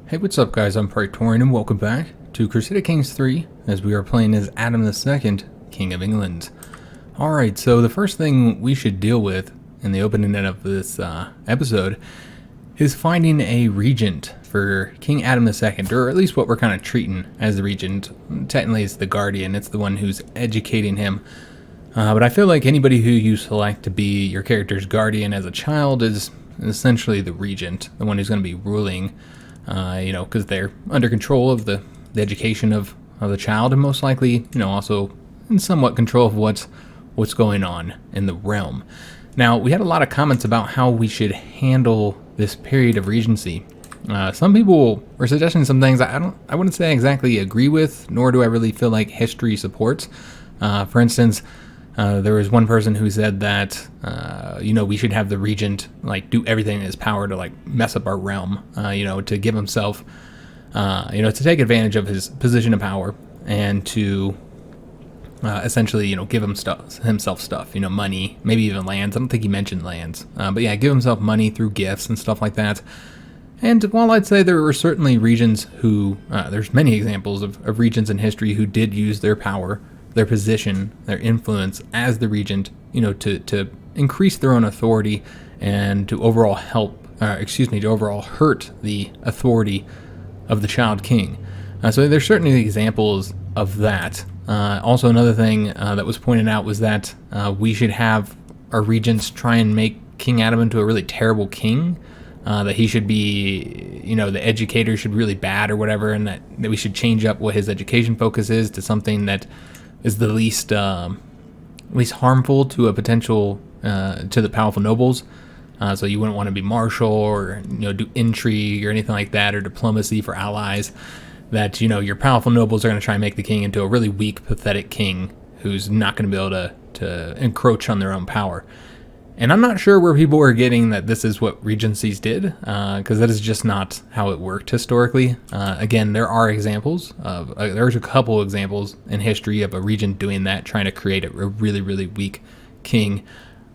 Hey, what's up guys, I'm Praetorian and welcome back to Crusader Kings III as we are playing as Adam II, King of England. Alright, so the first thing we should deal with in the opening of this episode is finding a regent for King Adam II, or at least what we're kind of treating as the regent. Technically it's the guardian, it's the one who's educating him. But I feel like anybody who you select to be your character's guardian as a child is essentially the regent, the one who's going to be ruling. Because they're under control of the education of the child, and most likely, also in somewhat control of what's going on in the realm. Now, we had a lot of comments about how we should handle this period of regency. Some people were suggesting some things I wouldn't say I exactly agree with, nor do I really feel like history supports. For instance, there was one person who said that, we should have the regent, do everything in his power to, mess up our realm, to give himself, to take advantage of his position of power and to, essentially, give himself stuff, money, maybe even lands. I don't think he mentioned lands. But yeah, give himself money through gifts and stuff like that. And while I'd say there were certainly regions who, there's many examples of regions in history who did use their power, their position, their influence as the regent, to increase their own authority and to overall hurt the authority of the child king. So there's certainly examples of that. Also, another thing that was pointed out was that we should have our regents try and make King Adam into a really terrible king. That he should be, the educator should be really bad or whatever, and that we should change up what his education focus is to something that is the least harmful to a potential to the powerful nobles. So you wouldn't want to be martial or do intrigue or anything like that, or diplomacy for allies. That your powerful nobles are going to try and make the king into a really weak, pathetic king who's not going to be able to encroach on their own power. And I'm not sure where people were getting that this is what regencies did, because that is just not how it worked historically. Again, there are examples of, there's a couple examples in history of a regent doing that, trying to create a really, really weak king.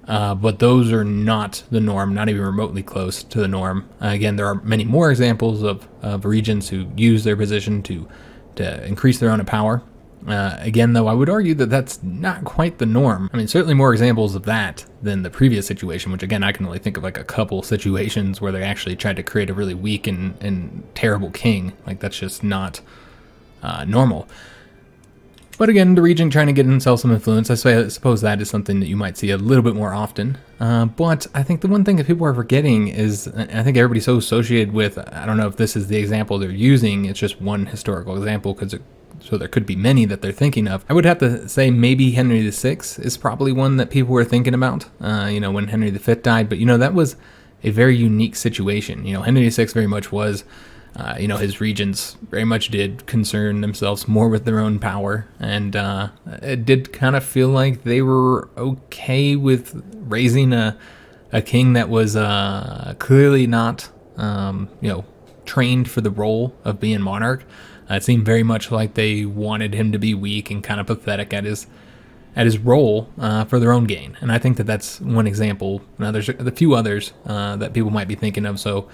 But those are not the norm, not even remotely close to the norm. Again, there are many more examples of regents who use their position to increase their own power. Again, though, I would argue that that's not quite the norm. I mean, certainly more examples of that than the previous situation, which again, I can only think of a couple situations where they actually tried to create a really weak and terrible king. That's just not normal. But again, the regent trying to get himself some influence, I suppose that is something that you might see a little bit more often. But I think the one thing that people are forgetting is, I think everybody's so associated with, I don't know if this is the example they're using, it's just one historical example, so there could be many that they're thinking of. I would have to say maybe Henry VI is probably one that people were thinking about, when Henry V died. But, that was a very unique situation. Henry VI very much was, his regents very much did concern themselves more with their own power. And it did kind of feel like they were okay with raising a king that was clearly not, trained for the role of being monarch. It seemed very much like they wanted him to be weak and kind of pathetic at his role for their own gain. And I think that that's one example. Now, there's a few others that people might be thinking of. So,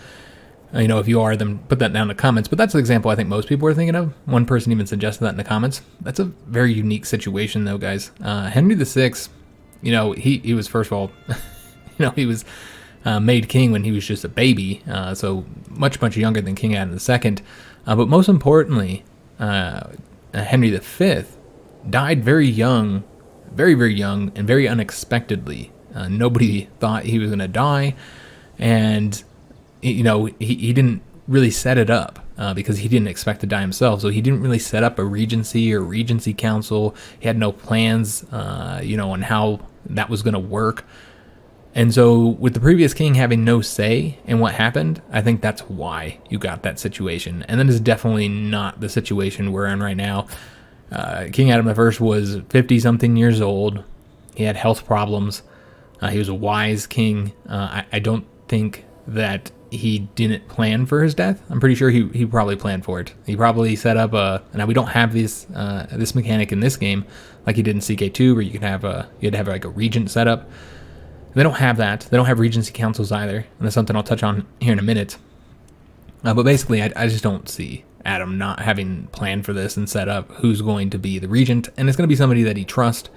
if you are, then put that down in the comments. But that's the example I think most people are thinking of. One person even suggested that in the comments. That's a very unique situation, though, guys. Henry VI, he was, first of all, he was made king when he was just a baby. So much, much younger than King Adam II. But most importantly, Henry V died very young, very, very young, and very unexpectedly. Nobody thought he was going to die, and he didn't really set it up because he didn't expect to die himself. So he didn't really set up a regency or regency council. He had no plans, on how that was going to work. And so with the previous king having no say in what happened, I think that's why you got that situation. And that is definitely not the situation we're in right now. King Adam I was 50-something years old. He had health problems. He was a wise king. I don't think that he didn't plan for his death. I'm pretty sure he probably planned for it. He probably set up now we don't have this mechanic in this game like he did in CK2, where you'd have a regent set up. They don't have that. They don't have regency councils either, and that's something I'll touch on here in a minute. But basically, I just don't see Adam not having planned for this and set up who's going to be the regent, and it's going to be somebody that he trusts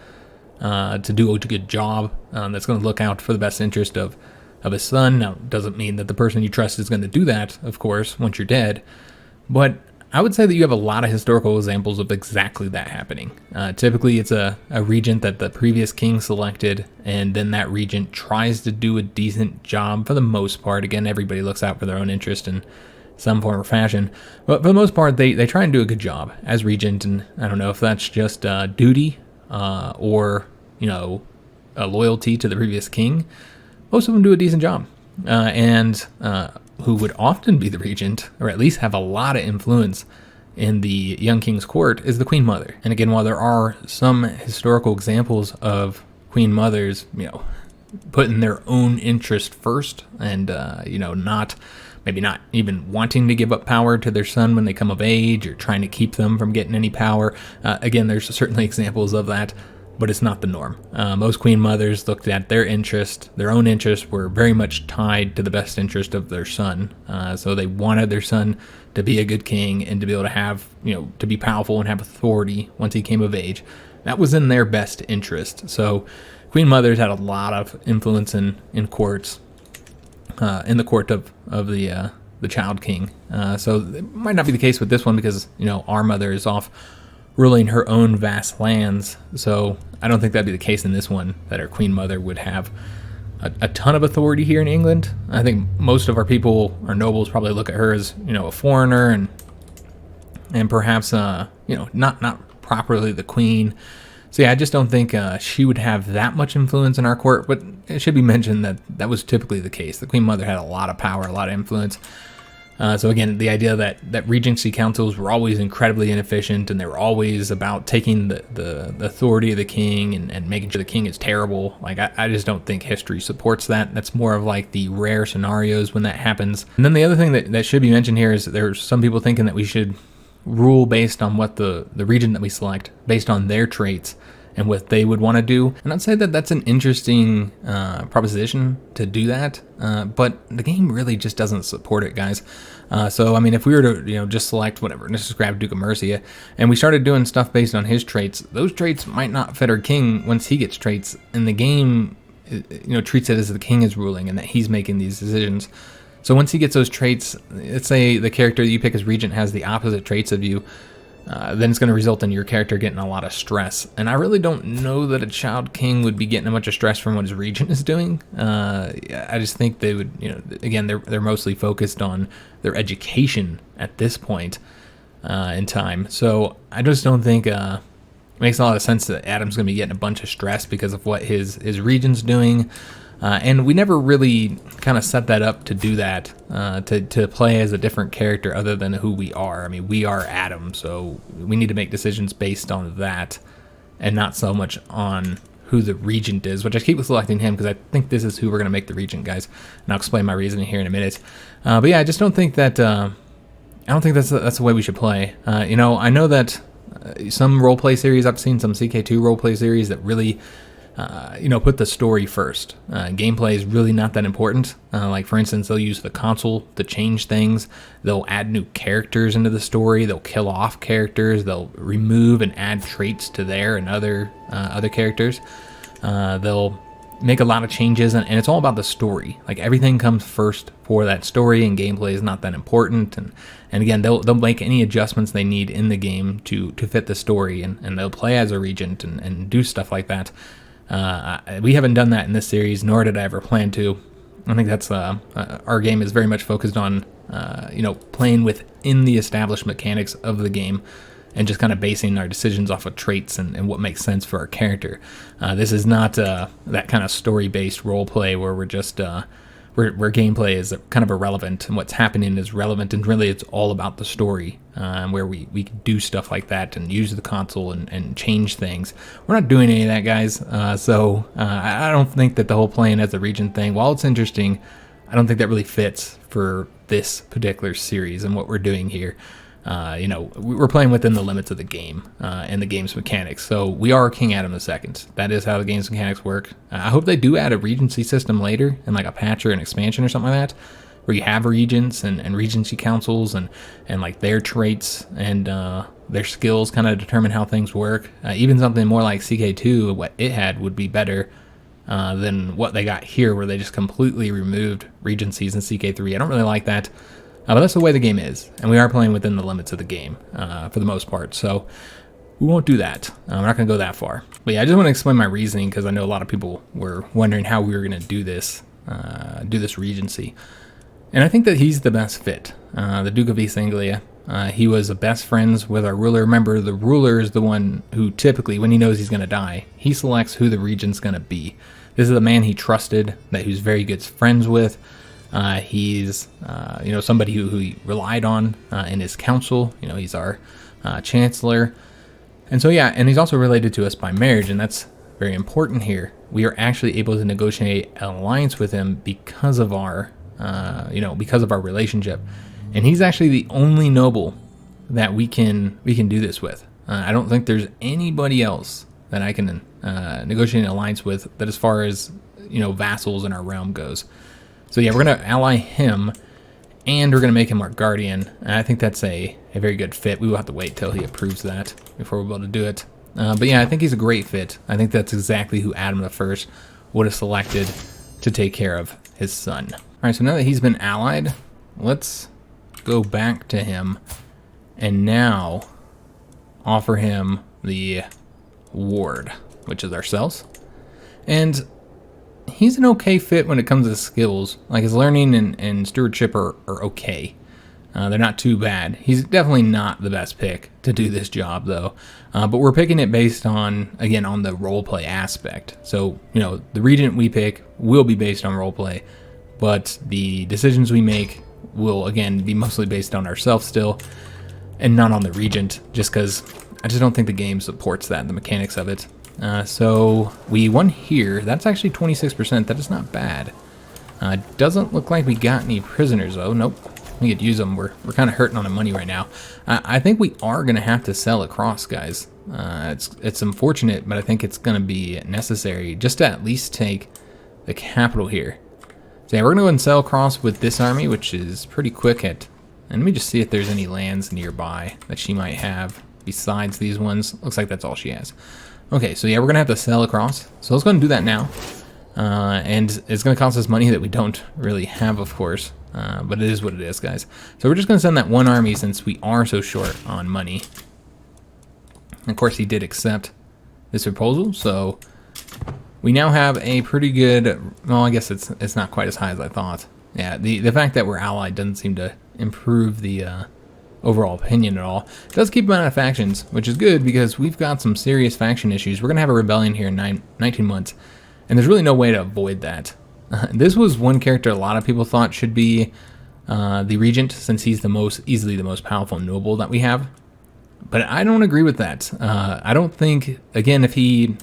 to do a good job, that's going to look out for the best interest of his son. Now, it doesn't mean that the person you trust is going to do that, of course, once you're dead, but I would say that you have a lot of historical examples of exactly that happening. Typically, it's a regent that the previous king selected, and then that regent tries to do a decent job for the most part. Again, everybody looks out for their own interest in some form or fashion, but for the most part, they try and do a good job as regent, and I don't know if that's just duty or, a loyalty to the previous king. Most of them do a decent job, and who would often be the regent, or at least have a lot of influence in the young king's court, is the queen mother. And again, while there are some historical examples of queen mothers, putting their own interest first, and not even wanting to give up power to their son when they come of age, or trying to keep them from getting any power. Again, there's certainly examples of that, but it's not the norm. Most queen mothers looked at their own interests were very much tied to the best interest of their son. So they wanted their son to be a good king and to be able to have, to be powerful and have authority once he came of age. That was in their best interest. So queen mothers had a lot of influence in courts, in the court of the child king. So it might not be the case with this one because, our mother is off ruling her own vast lands, so I don't think that'd be the case in this one, that our queen mother would have a ton of authority here in England. I think most of our nobles probably look at her as, a foreigner, and perhaps, not properly the queen. So yeah, I just don't think she would have that much influence in our court, but it should be mentioned that was typically the case. The queen mother had a lot of power, a lot of influence. So again, the idea that regency councils were always incredibly inefficient, and they were always about taking the authority of the king and making sure the king is terrible. Like, I just don't think history supports that. That's more of like the rare scenarios when that happens. And then the other thing that should be mentioned here is there's some people thinking that we should rule based on what the regent that we select, based on their traits and what they would want to do. And I'd say that that's an interesting proposition to do that, but the game really just doesn't support it, guys. So, I mean, if we were to, just select whatever, let's just grab Duke of Mercia, and we started doing stuff based on his traits, those traits might not fit our king once he gets traits, and the game, treats it as the king is ruling and that he's making these decisions. So once he gets those traits, let's say the character that you pick as regent has the opposite traits of you, then it's going to result in your character getting a lot of stress. And I really don't know that a child king would be getting a bunch of stress from what his regent is doing. I just think they would, again, they're mostly focused on their education at this point in time. So I just don't think it makes a lot of sense that Adam's going to be getting a bunch of stress because of what his regent's doing. And we never really kind of set that up to do that, to play as a different character other than who we are. I mean, we are Adam, so we need to make decisions based on that and not so much on who the regent is, which I keep selecting him because I think this is who we're going to make the regent, guys. And I'll explain my reasoning here in a minute. But yeah, I just don't think that, I don't think that's the way we should play. I know that some roleplay series, I've seen some CK2 roleplay series that really put the story first. Gameplay is really not that important. Like, for instance, they'll use the console to change things. They'll add new characters into the story. They'll kill off characters. They'll remove and add traits to their and other characters. They'll make a lot of changes, and it's all about the story. Like, everything comes first for that story, and gameplay is not that important. And again, they'll make any adjustments they need in the game to fit the story, and they'll play as a regent and do stuff like that. We haven't done that in this series, nor did I ever plan to. I think that's our game is very much focused on playing within the established mechanics of the game and just kind of basing our decisions off of traits and what makes sense for our character. This is not that kind of story-based role play where we're just where gameplay is kind of irrelevant and what's happening is relevant, and really it's all about the story, where we can do stuff like that and use the console and change things. We're not doing any of that, guys. So I don't think that the whole playing as a regent thing, while it's interesting, I don't think that really fits for this particular series and what we're doing here. We're playing within the limits of the game and the game's mechanics. So we are King Adam II. That is how the game's mechanics work. I hope they do add a regency system later in like a patch or an expansion or something like that. where you have regents and regency councils and like their traits and their skills kind of determine how things work. Even something more like CK2, what it had would be better than what they got here, where they just completely removed regencies in CK3. I don't really like that, but that's the way the game is, and we are playing within the limits of the game for the most part, so we won't do that. We're not going to go that far. But yeah, I just want to explain my reasoning, because I know a lot of people were wondering how we were going to do this regency. And I think that he's the best fit. The Duke of East Anglia, he was the best friends with our ruler. Remember, the ruler is the one who typically, when he knows he's going to die, he selects who the regent's going to be. This is the man he trusted, that he was very good friends with. He's somebody who he relied on in his council. He's our chancellor. And so, yeah, and he's also related to us by marriage, and that's very important here. We are actually able to negotiate an alliance with him because of our, relationship. And he's actually the only noble that we can do this with. I don't think there's anybody else that I can negotiate an alliance with that, as far as vassals in our realm goes. So yeah, we're gonna ally him, and we're going to make him our guardian. And I think that's a very good fit. We will have to wait till he approves that before we're able to do it. But yeah, I think he's a great fit. I think that's exactly who Adam I would have selected to take care of his son. All right, so now that he's been allied, let's go back to him and now offer him the ward, which is ourselves. And he's an okay fit when it comes to skills. Like, his learning and stewardship are okay. They're not too bad. He's definitely not the best pick to do this job, though. But we're picking it based on, again, on the roleplay aspect. So, the regent we pick will be based on roleplay, but the decisions we make will, again, be mostly based on ourselves still, and not on the regent, just because I just don't think the game supports that, the mechanics of it. So we won here. That's actually 26%. That is not bad. Doesn't look like we got any prisoners, though. Nope. We could use them. We're kind of hurting on the money right now. I think we are going to have to sell across, guys. It's unfortunate, but I think it's going to be necessary just to at least take the capital here. So yeah, we're going to go and sell across with this army, which is pretty quick at... And let me just see if there's any lands nearby that she might have besides these ones. Looks like that's all she has. Okay, so yeah, we're going to have to sell across. So let's go and do that now. And it's going to cost us money that we don't really have, of course. But it is what it is, guys. So we're just going to send that one army since we are so short on money. And of course, he did accept this proposal. So we now have a pretty good... Well, I guess it's not quite as high as I thought. Yeah, the fact that we're allied doesn't seem to improve the... overall opinion at all. It does keep him out of factions, which is good because we've got some serious faction issues. We're going to have a rebellion here in 19 months, and there's really no way to avoid that. This was one character a lot of people thought should be the regent, since he's easily the most powerful noble that we have. But I don't agree with that. I don't think, again, if we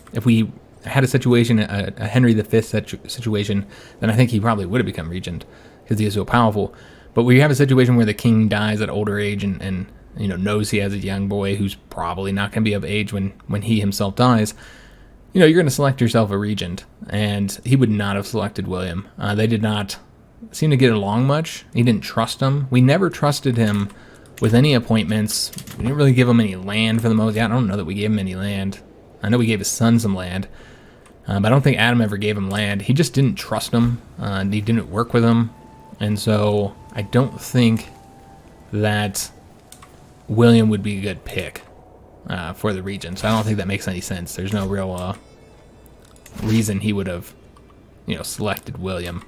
had a situation, a Henry V situation, then I think he probably would have become regent because he is so powerful. But we have a situation where the king dies at older age and knows he has a young boy who's probably not going to be of age when he himself dies. You're going to select yourself a regent, and he would not have selected William. They did not seem to get along much. He didn't trust him. We never trusted him with any appointments. We didn't really give him any land for the most. Yeah, I don't know that we gave him any land. I know we gave his son some land, but I don't think Adam ever gave him land. He just didn't trust him. He didn't work with him. And so I don't think that William would be a good pick for the regent. So I don't think that makes any sense. There's no real reason he would have, selected William.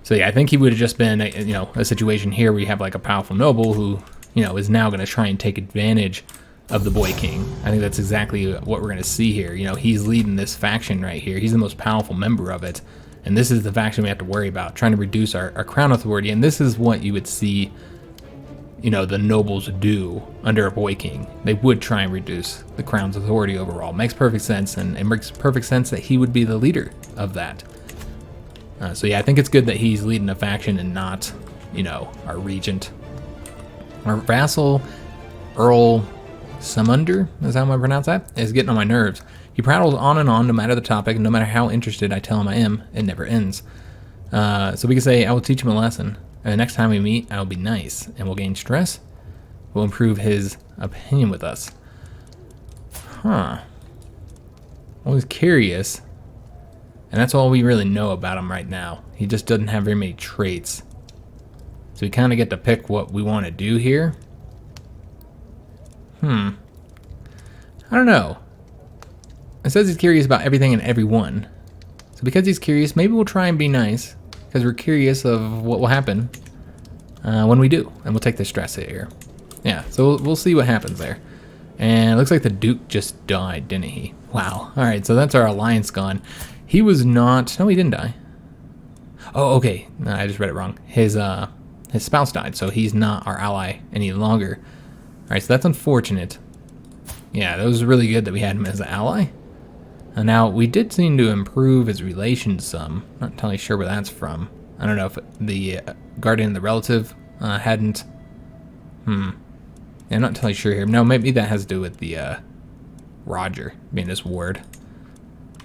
So yeah, I think he would have just been, a situation here where you have like a powerful noble who, is now going to try and take advantage of the boy king. I think that's exactly what we're going to see here. He's leading this faction right here. He's the most powerful member of it. And this is the faction we have to worry about, trying to reduce our crown authority. And this is what you would see, the nobles do under a boy king. They would try and reduce the crown's authority overall. Makes perfect sense, and it makes perfect sense that he would be the leader of that. So yeah, I think it's good that he's leading a faction and not, our regent. Our vassal, Earl Sumunder, is how I pronounce that, is getting on my nerves. He prattles on and on, no matter the topic, and no matter how interested I tell him I am, it never ends. So we can say, I will teach him a lesson. And the next time we meet, I'll be nice, and we'll gain stress. We'll improve his opinion with us. Huh. Well, he's curious. And that's all we really know about him right now. He just doesn't have very many traits. So we kind of get to pick what we want to do here. I don't know. It says he's curious about everything and everyone. So because he's curious, maybe we'll try and be nice. Because we're curious of what will happen when we do. And we'll take the stress hit here. Yeah, so we'll see what happens there. And it looks like the Duke just died, didn't he? Wow. Alright, so that's our alliance gone. He was not... No, he didn't die. Oh, okay. No, I just read it wrong. His spouse died, so he's not our ally any longer. Alright, so that's unfortunate. Yeah, that was really good that we had him as an ally. And now, we did seem to improve his relations some. Not entirely sure where that's from. I don't know if the guardian and the relative hadn't... Yeah, I'm not entirely sure here. No, maybe that has to do with the Roger being his ward.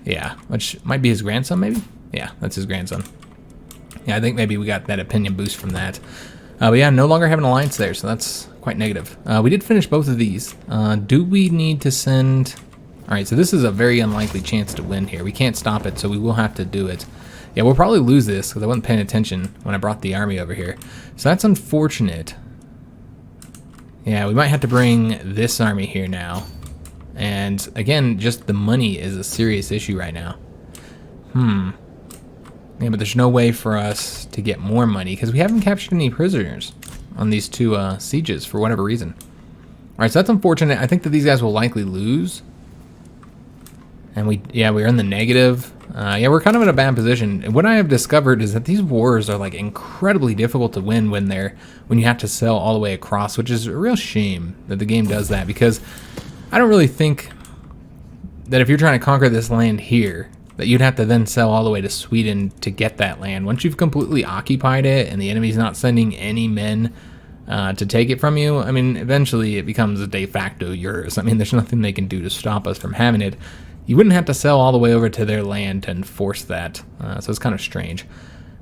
Yeah, which might be his grandson, maybe? Yeah, that's his grandson. Yeah, I think maybe we got that opinion boost from that. But yeah, no longer have an alliance there, so that's quite negative. We did finish both of these. Do we need to send... Alright, so this is a very unlikely chance to win here. We can't stop it, so we will have to do it. Yeah, we'll probably lose this, because I wasn't paying attention when I brought the army over here. So that's unfortunate. Yeah, we might have to bring this army here now. And again, just the money is a serious issue right now. Yeah, but there's no way for us to get more money because we haven't captured any prisoners on these two sieges for whatever reason. Alright, so that's unfortunate. I think that these guys will likely lose. And we're in the negative. Yeah, we're kind of in a bad position. And what I have discovered is that these wars are like incredibly difficult to win when you have to sell all the way across, which is a real shame that the game does that, because I don't really think that if you're trying to conquer this land here, that you'd have to then sell all the way to Sweden to get that land. Once you've completely occupied it and the enemy's not sending any men to take it from you, I mean, eventually it becomes de facto yours. I mean, there's nothing they can do to stop us from having it. You wouldn't have to sell all the way over to their land to enforce that. So it's kind of strange.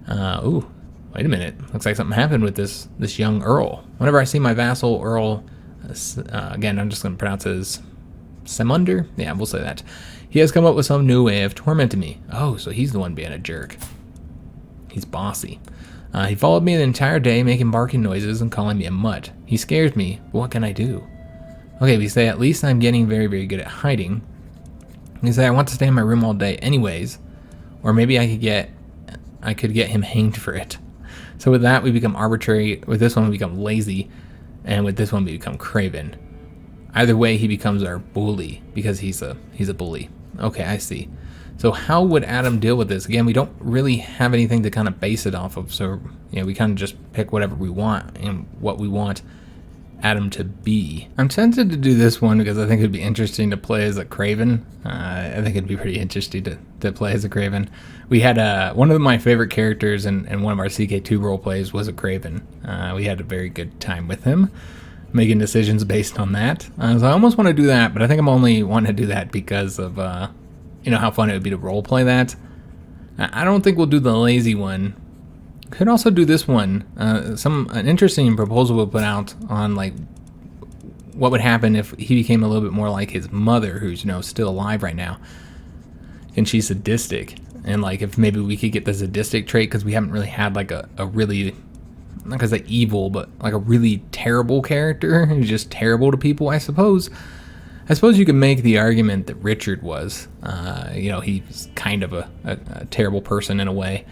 Ooh, wait a minute. Looks like something happened with this young Earl. Whenever I see my vassal Earl, again, I'm just going to pronounce it as Semunder? Yeah, we'll say that. He has come up with some new way of tormenting me. Oh, so he's the one being a jerk. He's bossy. He followed me the entire day, making barking noises and calling me a mutt. He scares me, but what can I do? Okay, we say at least I'm getting very, very good at hiding. He said I want to stay in my room all day anyways, or maybe I could get him hanged for it. So with that we become arbitrary, with this one we become lazy, and with this one we become craven. Either way he becomes our bully, because he's a bully. Okay, I see. So how would Adam deal with this? Again, we don't really have anything to kind of base it off of, so we kind of just pick whatever we want and what we want Adam to be. I'm tempted to do this one because I think it'd be interesting to play as a Craven. I think it'd be pretty interesting to play as a Craven. We had one of my favorite characters in one of our CK2 role plays was a Craven. We had a very good time with him, making decisions based on that. So I almost want to do that, but I think I'm only wanting to do that because of how fun it would be to role play that. I don't think we'll do the lazy one. Could also do this one. An interesting proposal we'll put out on like what would happen if he became a little bit more like his mother, who's still alive right now, and she's sadistic. And like if maybe we could get the sadistic trait, because we haven't really had like a really, not because they're evil, but like a really terrible character who's just terrible to people. I suppose you could make the argument that Richard was. He's kind of a terrible person in a way.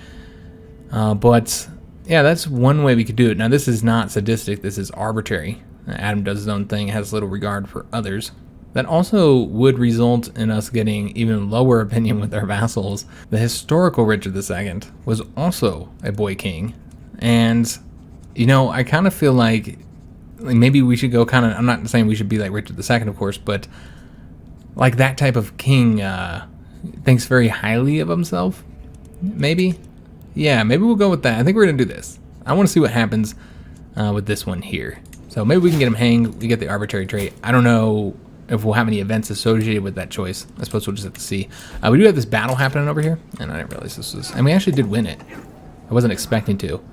But yeah, that's one way we could do it. Now this is not sadistic, this is arbitrary. Adam does his own thing, has little regard for others. That also would result in us getting even lower opinion with our vassals. The historical Richard II was also a boy king. And, I kind of feel like maybe we should go kind of, I'm not saying we should be like Richard II, of course, but like that type of king thinks very highly of himself, maybe. Yeah, maybe we'll go with that. I think we're going to do this. I want to see what happens with this one here. So maybe we can get him hanged. We get the arbitrary trait. I don't know if we'll have any events associated with that choice. I suppose we'll just have to see. We do have this battle happening over here, and I didn't realize this was... And we actually did win it. I wasn't expecting to.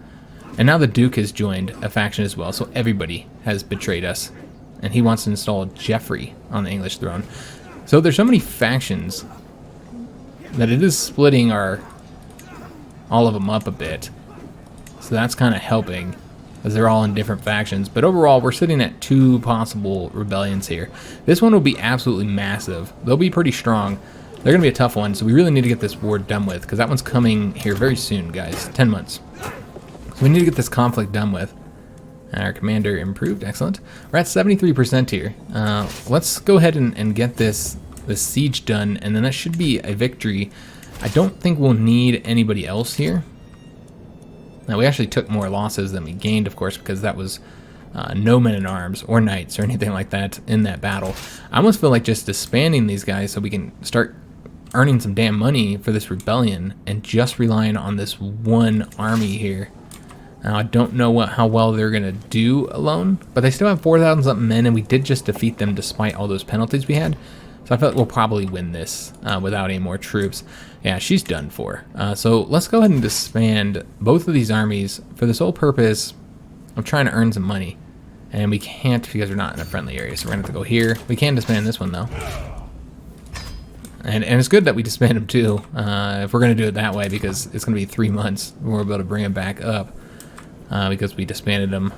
And now the Duke has joined a faction as well, so everybody has betrayed us. And he wants to install Geoffrey on the English throne. So there's so many factions that it is splitting all of them up a bit. So that's kind of helping, as they're all in different factions. But overall, we're sitting at 2 possible rebellions here. This one will be absolutely massive. They'll be pretty strong. They're going to be a tough one, so we really need to get this war done with, because that one's coming here very soon, guys. 10 months. So we need to get this conflict done with. Our commander improved. Excellent. We're at 73% here. Let's go ahead and get this siege done, and then that should be a victory. I don't think we'll need anybody else here. Now, we actually took more losses than we gained, of course, because that was no men-at-arms or knights or anything like that in that battle. I almost feel like just disbanding these guys so we can start earning some damn money for this rebellion and just relying on this one army here. Now, I don't know how well they're going to do alone, but they still have 4,000 something men, and we did just defeat them despite all those penalties we had. So I feel like we'll probably win this without any more troops. Yeah, she's done for. So let's go ahead and disband both of these armies for the sole purpose of trying to earn some money. And we can't because we're not in a friendly area, so we're going to have to go here. We can disband this one, though. And it's good that we disband them, too, if we're going to do it that way, because it's going to be 3 months before we're able to bring them back up. Because we disbanded them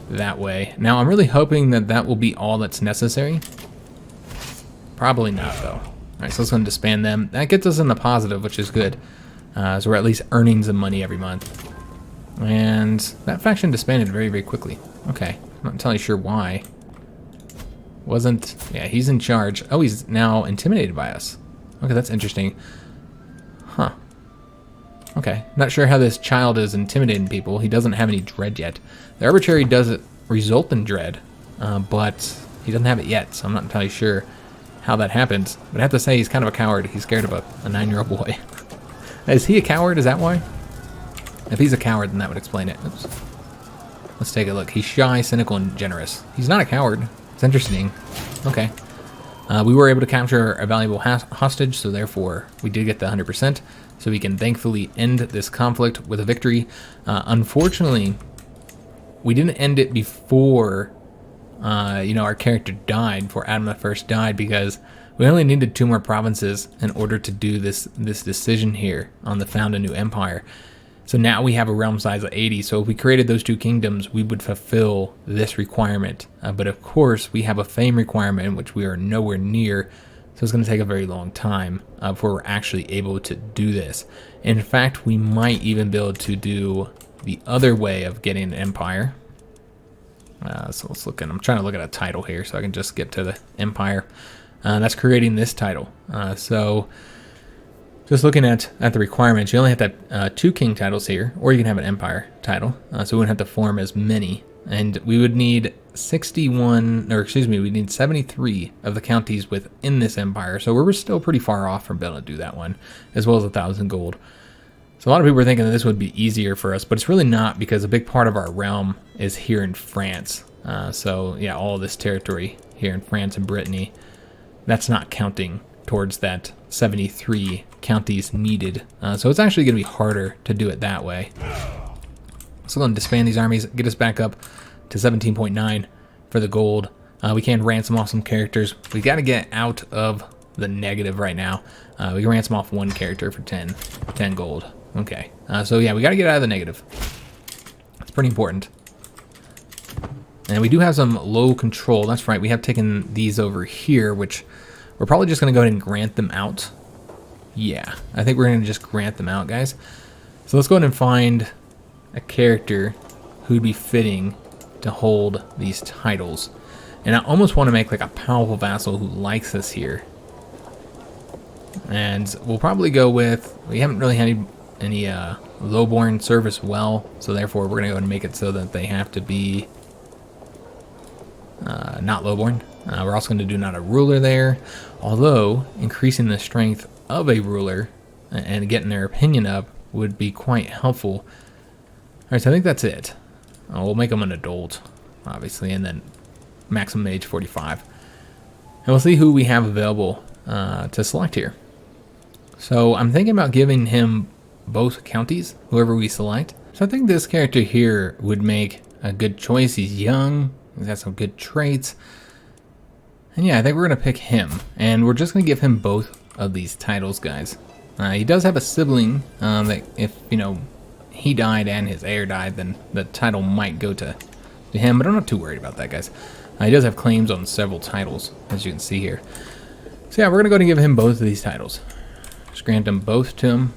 that way. Now, I'm really hoping that that will be all that's necessary. Probably not, though. Alright, so let's go and disband them. That gets us in the positive, which is good. So we're at least earning some money every month. And that faction disbanded very, very quickly. Okay, I'm not entirely sure why. Yeah, he's in charge. Oh, he's now intimidated by us. Okay, that's interesting. Huh. Okay, not sure how this child is intimidating people. He doesn't have any dread yet. The arbitrary does result in dread, but he doesn't have it yet, so I'm not entirely sure how that happens. But I have to say, he's kind of a coward. He's scared of a 9-year-old boy. Is he a coward? Is that why? If he's a coward, then that would explain it. Oops. Let's take a look. He's shy, cynical, and generous. He's not a coward. It's interesting. Okay. We were able to capture a valuable hostage, so therefore we did get the 100%. So we can thankfully end this conflict with a victory. Unfortunately, we didn't end it before, our character died, before Adam I died, because we only needed 2 more provinces in order to do this decision here on the found a new empire. So now we have a realm size of 80. So if we created those 2 kingdoms, we would fulfill this requirement. But of course, we have a fame requirement, which we are nowhere near. So it's going to take a very long time before we're actually able to do this. In fact, we might even be able to do the other way of getting an empire. So let's look at, I'm trying to look at a title here so I can just get to the empire. That's creating this title. So just looking at the requirements, you only have to have 2 king titles here, or you can have an empire title. So we wouldn't have to form as many. And we would need 73 of the counties within this empire. So we're still pretty far off from being able to do that one, as well as 1,000 gold. So a lot of people are thinking that this would be easier for us, but it's really not, because a big part of our realm is here in France. So yeah, all this territory here in France and Brittany, that's not counting towards that 73 counties needed. So it's actually going to be harder to do it that way. So we're going to disband these armies, get us back up to 17.9 for the gold. We can ransom off some characters. We got to get out of the negative right now. We can ransom off 1 character for 10 gold. Okay. So yeah, we got to get out of the negative. It's pretty important. And we do have some low control. That's right. We have taken these over here, which we're probably just going to go ahead and grant them out. Yeah, I think we're going to just grant them out, guys. So let's go ahead and find a character who'd be fitting to hold these titles. And I almost want to make like a powerful vassal who likes us here. And we'll probably go with, we haven't really had any lowborn service well, so therefore we're going to go and make it so that they have to be not lowborn. We're also going to do not a ruler there, although increasing the strength of a ruler and getting their opinion up would be quite helpful. Alright, so I think that's it. We'll make them an adult, obviously, and then maximum age 45. And we'll see who we have available to select here. So I'm thinking about giving him both counties, whoever we select. So I think this character here would make a good choice. He's young, he's got some good traits. And yeah, I think we're going to pick him. And we're just going to give him both of these titles, guys. He does have a sibling that if, you know, he died and his heir died, then the title might go to him. But I'm not too worried about that, guys. He does have claims on several titles, as you can see here. So yeah, we're going to go and give him both of these titles. Just grant them both to him.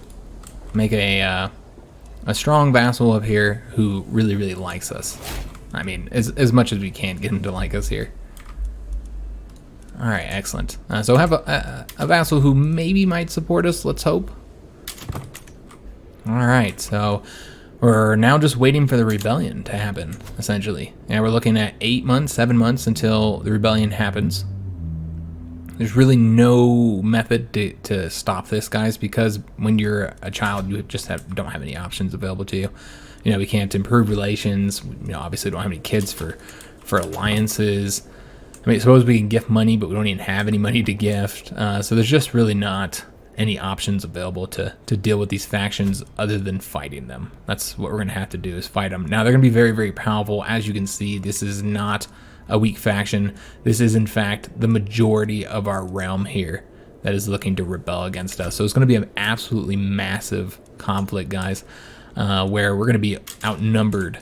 Make a strong vassal up here who really, really likes us. I mean, as much as we can get him to like us here. All right, excellent. So have a vassal who maybe might support us, let's hope. All right, so we're now just waiting for the rebellion to happen, essentially. Yeah, we're looking at 8 months, 7 months until the rebellion happens. There's really no method to stop this, guys, because when you're a child, you just don't have any options available to you. You know, we can't improve relations. You know, obviously don't have any kids for alliances. I mean, suppose we can gift money, but we don't even have any money to gift. So there's just really not any options available to deal with these factions other than fighting them. That's what we're going to have to do, is fight them. Now, they're going to be very, very powerful. As you can see, this is not a weak faction. This is, in fact, the majority of our realm here that is looking to rebel against us. So it's going to be an absolutely massive conflict, guys, where we're going to be outnumbered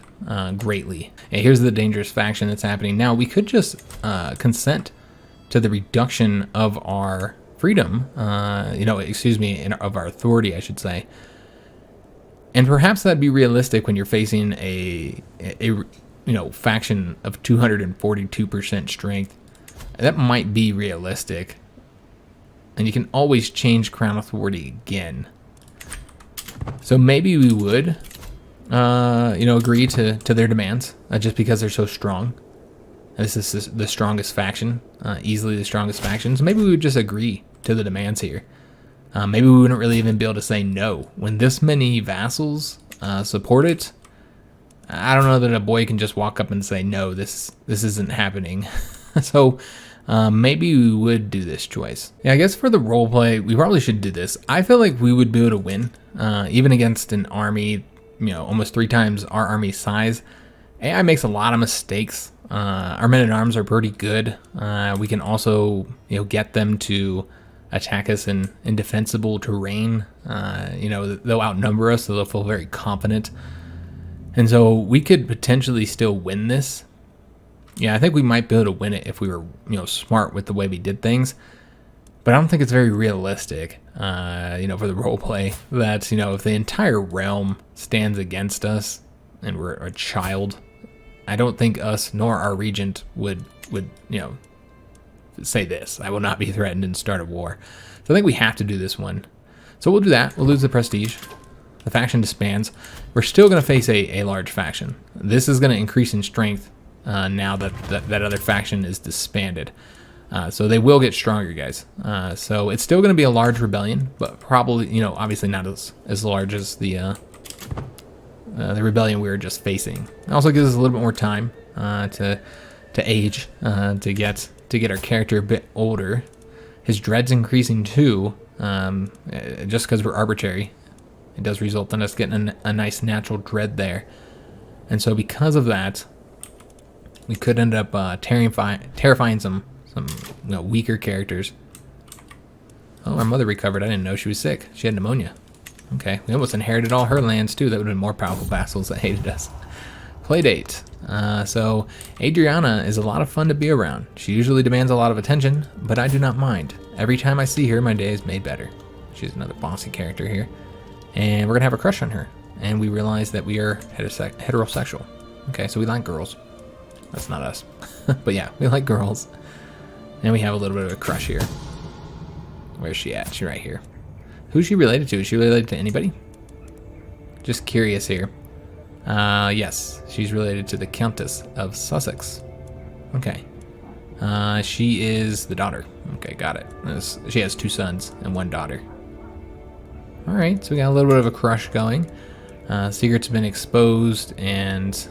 greatly. And here's the dangerous faction that's happening. Now, we could just consent to the reduction of our freedom, of our authority, I should say. And perhaps that'd be realistic when you're facing a faction of 242% strength. That might be realistic. And you can always change crown authority again. So maybe we would agree to their demands, just because they're so strong. This is the strongest faction, easily the strongest faction. So maybe we would just agree to the demands here. Maybe we wouldn't really even be able to say no. When this many vassals support it, I don't know that a boy can just walk up and say, no, this isn't happening. So maybe we would do this choice. Yeah, I guess for the roleplay, we probably should do this. I feel like we would be able to win, even against an army, almost 3 times our army size. AI makes a lot of mistakes. Our men-at-arms are pretty good. We can also, get them to attack us in indefensible terrain. They'll outnumber us, so they'll feel very confident. And so we could potentially still win this. Yeah, I think we might be able to win it if we were, smart with the way we did things. But I don't think it's very realistic, for the roleplay, that, if the entire realm stands against us and we're a child, I don't think us nor our regent would say this. I will not be threatened and start a war. So I think we have to do this one. So we'll do that. We'll lose the prestige. The faction disbands. We're still going to face a large faction. This is going to increase in strength now that other faction is disbanded. So they will get stronger, guys. So it's still going to be a large rebellion, but probably, obviously not as large as the rebellion we were just facing. It also gives us a little bit more time to age, to get our character a bit older. His dread's increasing too, just because we're arbitrary. It does result in us getting a nice natural dread there. And so because of that, we could end up terrifying some weaker characters. Oh, our mother recovered. I didn't know she was sick. She had pneumonia. Okay, we almost inherited all her lands too. That would have been more powerful vassals that hated us. Playdate. So Adriana is a lot of fun to be around. She usually demands a lot of attention, but I do not mind. Every time I see her, my day is made better. She's another bossy character here. And we're gonna have a crush on her. And we realize that we are heterosexual. Okay, so we like girls. That's not us. But yeah, we like girls. And we have a little bit of a crush here. Where's she at? She's right here. Who's she related to? Is she related to anybody? Just curious here. Yes, she's related to the Countess of Sussex. Okay. She is the daughter. Okay, got it. She has 2 sons and 1 daughter. All right, so we got a little bit of a crush going. Secrets have been exposed, and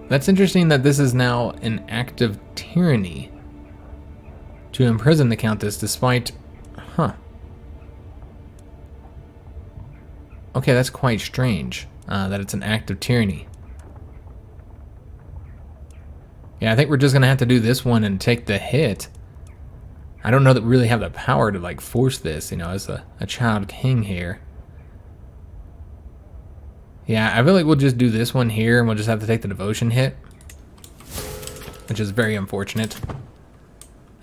that's interesting that this is now an act of tyranny to imprison the Countess, despite, Okay, that's quite strange, that it's an act of tyranny. Yeah, I think we're just going to have to do this one and take the hit. I don't know that we really have the power to, like, force this, you know, as a child king here. Yeah, I feel like we'll just do this one here, and we'll just have to take the devotion hit, which is very unfortunate.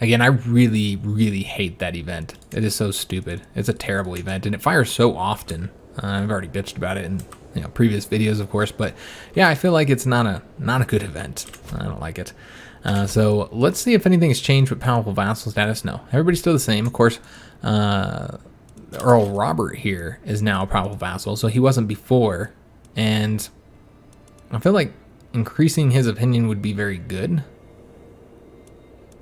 Again, I really, really hate that event. It is so stupid. It's a terrible event, and it fires so often. I've already bitched about it in previous videos, of course, but yeah, I feel like it's not a good event. I don't like it. So let's see if anything's changed with powerful vassal status. No, everybody's still the same. Of course, Earl Robert here is now a powerful vassal, so he wasn't before, and I feel like increasing his opinion would be very good.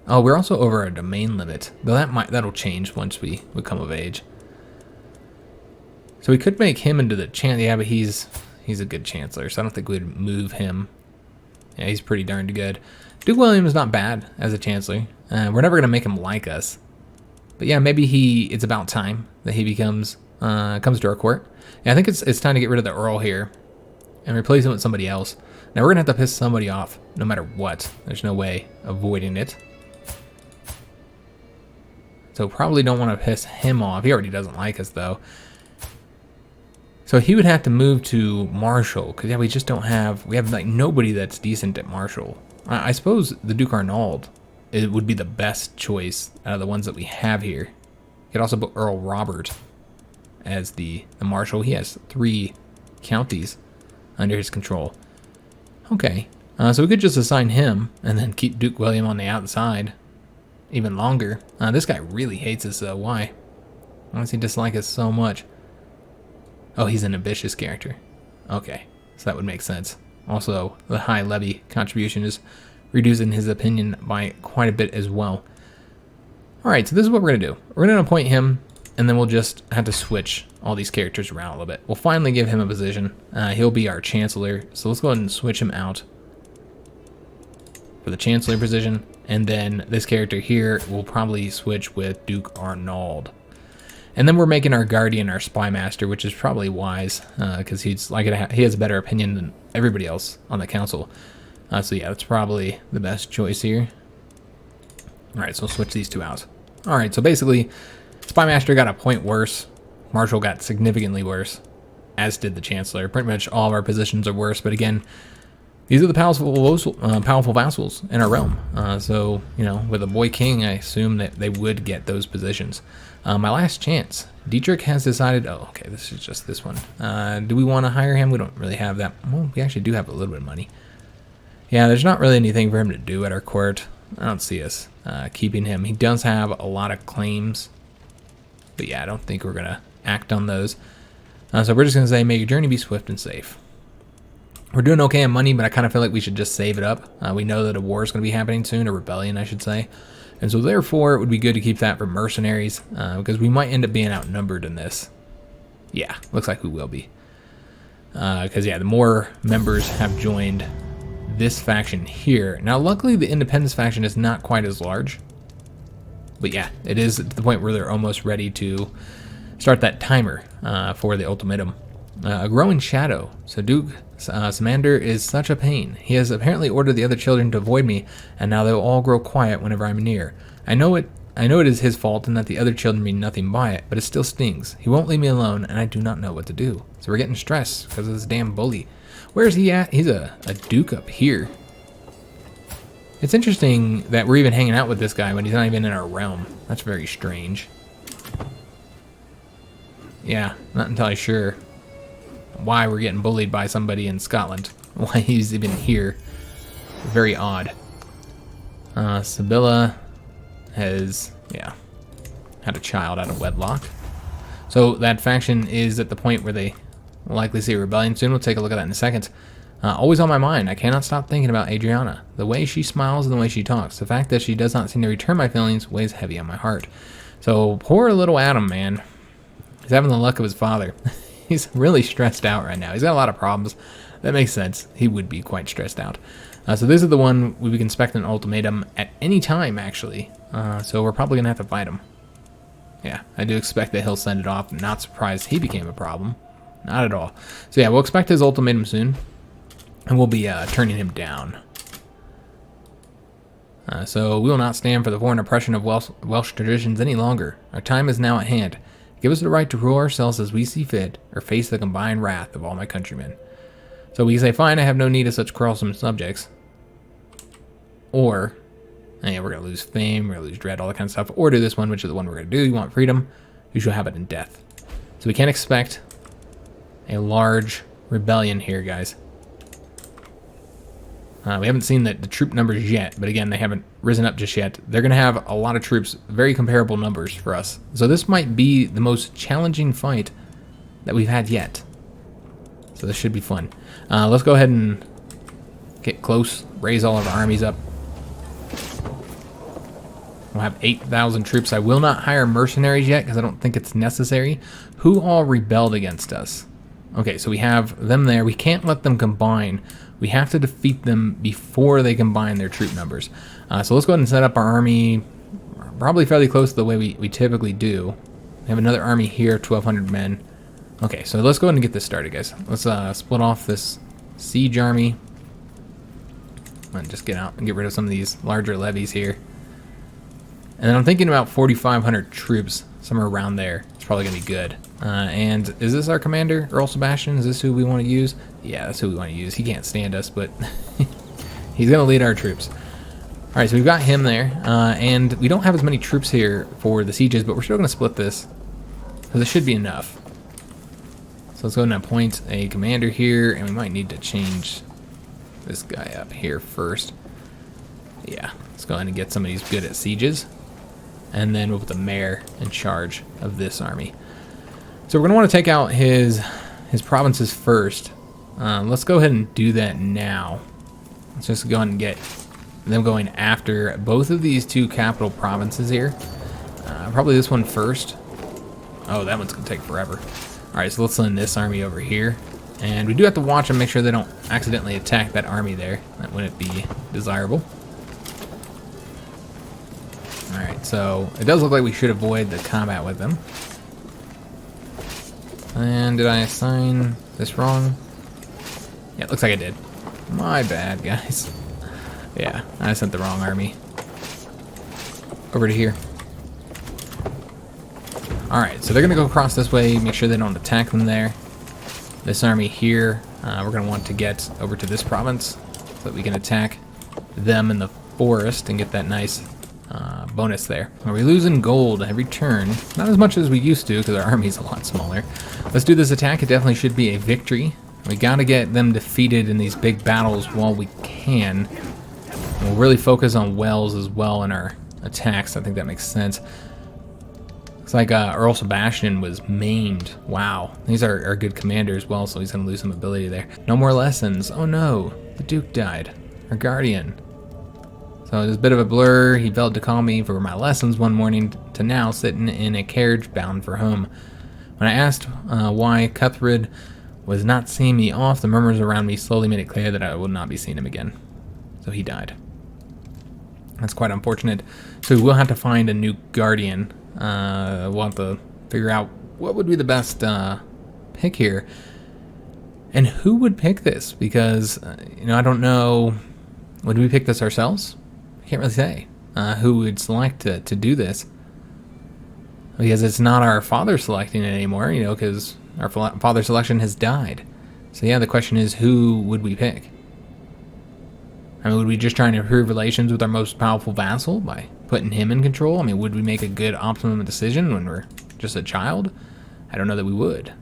Oh, we're also over our domain limit, though that'll change once we come of age. So we could make him into the yeah, but he's a good chancellor, so I don't think we'd move him. Yeah, he's pretty darn good. Duke William is not bad as a chancellor. We're never gonna make him like us, but yeah, maybe it's about time that he comes to our court. Yeah, I think it's time to get rid of the Earl here and replace him with somebody else. Now we're gonna have to piss somebody off no matter what. There's no way avoiding it. So probably don't want to piss him off. He already doesn't like us though. So he would have to move to Marshal, because yeah, we have like nobody that's decent at Marshal. I suppose the Duke Arnauld, it would be the best choice out of the ones that we have here. You could also put Earl Robert as the Marshal. He has 3 counties under his control. Okay, so we could just assign him and then keep Duke William on the outside even longer. This guy really hates us though. Why? Why does he dislike us so much? Oh, he's an ambitious character. Okay, so that would make sense. Also, the high levy contribution is reducing his opinion by quite a bit as well. Alright, so this is what we're going to do. We're going to appoint him, and then we'll just have to switch all these characters around a little bit. We'll finally give him a position. He'll be our chancellor, so let's go ahead and switch him out for the chancellor position, and then this character here will probably switch with Duke Arnauld. And then we're making our guardian our spy master, which is probably wise, because he has a better opinion than everybody else on the council. So yeah, that's probably the best choice here. All right, so we'll switch these 2 out. All right, so basically, spy master got a point worse. Marshal got significantly worse, as did the chancellor. Pretty much all of our positions are worse, but again, these are the powerful vassals in our realm. So, with a boy king, I assume that they would get those positions. My last chance. Dietrich has decided, oh, okay, this is just this one. Do we want to hire him? We don't really have that. Well, we actually do have a little bit of money. Yeah, there's not really anything for him to do at our court. I don't see us keeping him. He does have a lot of claims. But yeah, I don't think we're going to act on those. So we're just going to say, may your journey be swift and safe. We're doing okay on money, but I kind of feel like we should just save it up. We know that a war is going to be happening soon, a rebellion, I should say. And so therefore, it would be good to keep that for mercenaries, because we might end up being outnumbered in this. Yeah, looks like we will be. Because, yeah, the more members have joined this faction here. Now, luckily, the independence faction is not quite as large. But, yeah, it is at the point where they're almost ready to start that timer for the ultimatum. A growing shadow. So Duke Samander is such a pain. He has apparently ordered the other children to avoid me, and now they'll all grow quiet whenever I'm near. I know it is his fault and that the other children mean nothing by it, but it still stings. He won't leave me alone, and I do not know what to do. So we're getting stressed because of this damn bully. Where is he at? He's a duke up here. It's interesting that we're even hanging out with this guy when he's not even in our realm. That's very strange. Yeah, not entirely sure why we're getting bullied by somebody in Scotland. Why he's even here. Very odd. Sibylla has, had a child out of wedlock. So that faction is at the point where they will likely see a rebellion soon. We'll take a look at that in a second. Always on my mind, I cannot stop thinking about Adriana. The way she smiles and the way she talks. The fact that she does not seem to return my feelings weighs heavy on my heart. So poor little Adam, man. He's having the luck of his father. He's really stressed out right now. He's got a lot of problems. That makes sense. He would be quite stressed out. So this is the one we can expect an ultimatum at any time, actually. So we're probably going to have to fight him. Yeah, I do expect that he'll send it off. Not surprised he became a problem. Not at all. So yeah, we'll expect his ultimatum soon, and we'll be turning him down. So we will not stand for the foreign oppression of Welsh traditions any longer. Our time is now at hand. Give us the right to rule ourselves as we see fit, or face the combined wrath of all my countrymen. So we say, fine, I have no need of such quarrelsome subjects. Or, yeah, we're going to lose fame, we're going to lose dread, all that kind of stuff. Or do this one, which is the one we're going to do. You want freedom, you shall have it in death. So we can't expect a large rebellion here, guys. We haven't seen the troop numbers yet, but again, they haven't risen up just yet. They're going to have a lot of troops, very comparable numbers for us. So this might be the most challenging fight that we've had yet. So this should be fun. Let's go ahead and get close, raise all of our armies up. We'll have 8,000 troops. I will not hire mercenaries yet because I don't think it's necessary. Who all rebelled against us? Okay, so we have them there. We can't let them combine. We have to defeat them before they combine their troop numbers. So let's go ahead and set up our army probably fairly close to the way we typically do. We have another army here, 1,200 men. Okay, so let's go ahead and get this started, guys. Let's split off this siege army. And just get out and get rid of some of these larger levies here. And then I'm thinking about 4,500 troops, somewhere around there. It's probably going to be good. And is this our commander, Earl Sebastian? Is this who we want to use? Yeah, that's who we want to use. He can't stand us, but he's going to lead our troops. All right, so we've got him there. And we don't have as many troops here for the sieges, but we're still going to split this, because it should be enough. So let's go ahead and appoint a commander here, and we might need to change this guy up here first. Yeah, let's go ahead and get somebody who's good at sieges. And then we'll put the mayor in charge of this army. So we're going to want to take out his provinces first. Let's go ahead and do that now. Let's just go ahead and get them going after both of these two capital provinces here. Probably this one first. Oh, that one's going to take forever. All right, so let's send this army over here. And we do have to watch and make sure they don't accidentally attack that army there. That wouldn't be desirable. Alright, so it does look like we should avoid the combat with them. And did I assign this wrong? Yeah, it looks like I did. My bad, guys. Yeah, I sent the wrong army over to here. Alright, so they're going to go across this way, make sure they don't attack them there. This army here, we're going to want to get over to this province so that we can attack them in the forest and get that nice bonus there. Are we losing gold every turn? Not as much as we used to because our army's a lot smaller. Let's do this attack. It definitely should be a victory. We got to get them defeated in these big battles while we can. We'll really focus on Wells as well in our attacks. I think that makes sense. Looks like Earl Sebastian was maimed. Wow. These are good commanders as well, so he's going to lose some ability there. No more lessons. Oh no, the Duke died. Our guardian. So it was a bit of a blur. He failed to call me for my lessons one morning to now sitting in a carriage bound for home. When I asked why Cuthred was not seeing me off, the murmurs around me slowly made it clear that I would not be seeing him again. So he died. That's quite unfortunate. So we will have to find a new guardian. We'll have to figure out what would be the best pick here. And who would pick this? Because, I don't know. Would we pick this ourselves? I can't really say who would select to do this. Because it's not our father selecting it anymore, because our father selection has died. So yeah, the question is, who would we pick? I mean, would we just try and improve relations with our most powerful vassal by putting him in control? I mean, would we make a good optimum decision when we're just a child? I don't know that we would.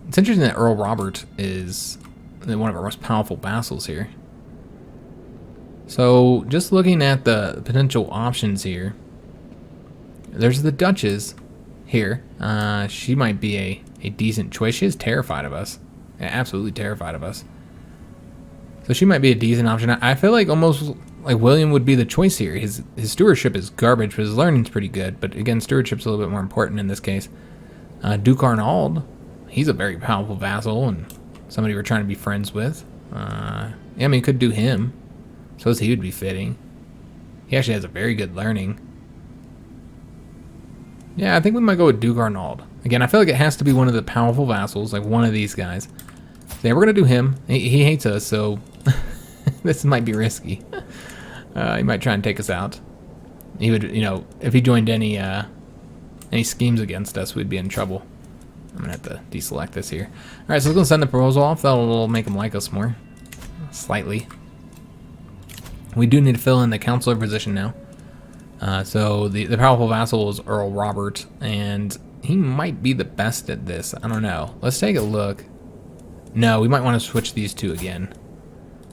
It's interesting that Earl Robert is one of our most powerful vassals here. So, just looking at the potential options here, there's the Duchess here. She might be a decent choice. She is terrified of us. Yeah, absolutely terrified of us. So she might be a decent option. I feel like almost like William would be the choice here. His stewardship is garbage, but his learning's pretty good. But again, stewardship's a little bit more important in this case. Duke Arnauld, he's a very powerful vassal and somebody we're trying to be friends with. Yeah, I mean, could do him. Suppose he would be fitting. He actually has a very good learning. Yeah, I think we might go with Duke Arnauld. Again, I feel like it has to be one of the powerful vassals, like one of these guys. So yeah, we're going to do him. He hates us, so this might be risky. He might try and take us out. He would, you know, if he joined any schemes against us, we'd be in trouble. I'm going to have to deselect this here. All right, so let's go send the proposal off. That'll make him like us more. Slightly. We do need to fill in the counselor position now. So the powerful vassal is Earl Robert, and he might be the best at this. I don't know. Let's take a look. No, we might want to switch these two again.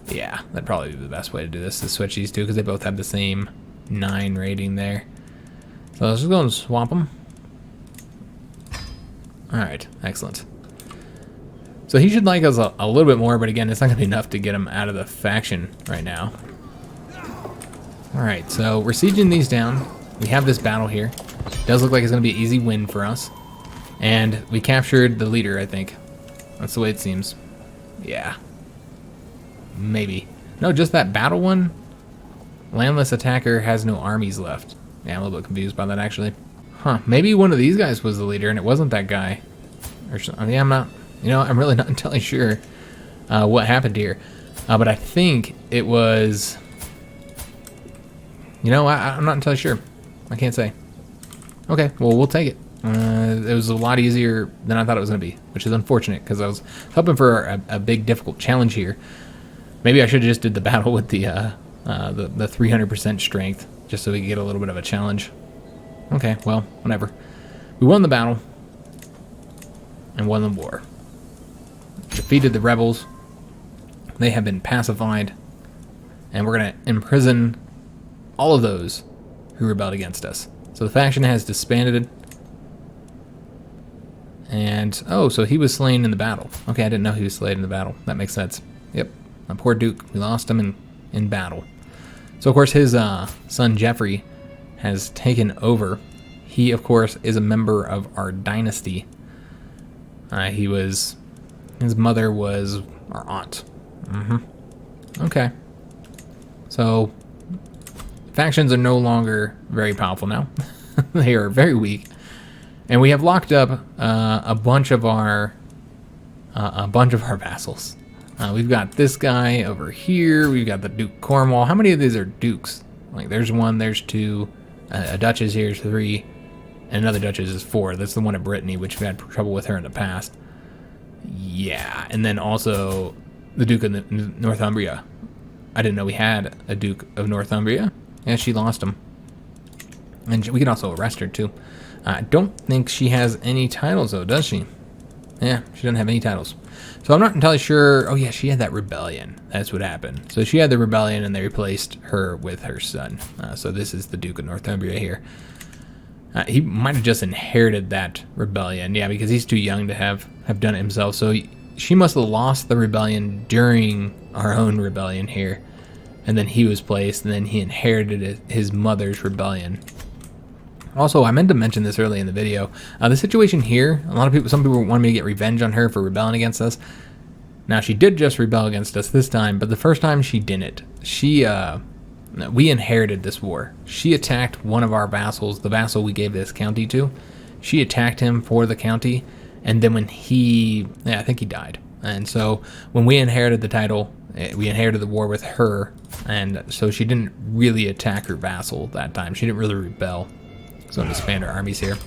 Yeah, that'd probably be the best way to do this, to switch these two, because they both have the same 9 rating there. So let's just go and swap them. Alright, excellent. So he should like us a little bit more, but again, it's not going to be enough to get him out of the faction right now. Alright, so we're sieging these down. We have this battle here. Does look like it's going to be an easy win for us. And we captured the leader, I think. That's the way it seems. Yeah. Maybe. No, just that battle one. Landless attacker has no armies left. Yeah, I'm a little bit confused by that, actually. Huh, maybe one of these guys was the leader and it wasn't that guy. Or something. Yeah, I'm not, you know, I'm really not entirely sure what happened here. But I think it was, you know, I'm not entirely sure. I can't say. Okay, well, we'll take it. It was a lot easier than I thought it was going to be, which is unfortunate because I was hoping for a big, difficult challenge here. Maybe I should have just did the battle with the 300% strength, just so we could get a little bit of a challenge. Okay, well, whatever. We won the battle and won the war. Defeated the rebels. They have been pacified, and we're going to imprison all of those who rebelled against us. So the faction has disbanded. And, oh, so he was slain in the battle. Okay, I didn't know he was slain in the battle. That makes sense. Yep, my poor Duke. We lost him in battle. So, of course, his son, Geoffrey, has taken over. He, of course, is a member of our dynasty. His mother was our aunt. Okay. So, factions are no longer very powerful now. They are very weak. And we have locked up a bunch of our vassals. We've got this guy over here. We've got the Duke Cornwall. How many of these are dukes? Like, there's 1, there's 2, a duchess here is 3, and another duchess is 4. That's the one at Brittany, which we've had trouble with her in the past. Yeah, and then also the Duke of Northumbria. I didn't know we had a Duke of Northumbria. Yeah, she lost him. And we can also arrest her, too. I don't think she has any titles, though, does she? Yeah, she doesn't have any titles. So I'm not entirely sure. Oh, yeah, she had that rebellion. That's what happened. So she had the rebellion, and they replaced her with her son. So this is the Duke of Northumbria here. He might have just inherited that rebellion. Yeah, because he's too young to have done it himself. So she must have lost the rebellion during our own rebellion here. And then he was placed, and then he inherited his mother's rebellion. Also, I meant to mention this early in the video. The situation here, some people wanted me to get revenge on her for rebelling against us. Now, she did just rebel against us this time, but the first time she didn't. We inherited this war. She attacked one of our vassals, the vassal we gave this county to. She attacked him for the county, and then when I think he died. And so when we inherited the title, we inherited the war with her, and so she didn't really attack her vassal that time. She didn't really rebel. So I'm expand our armies here.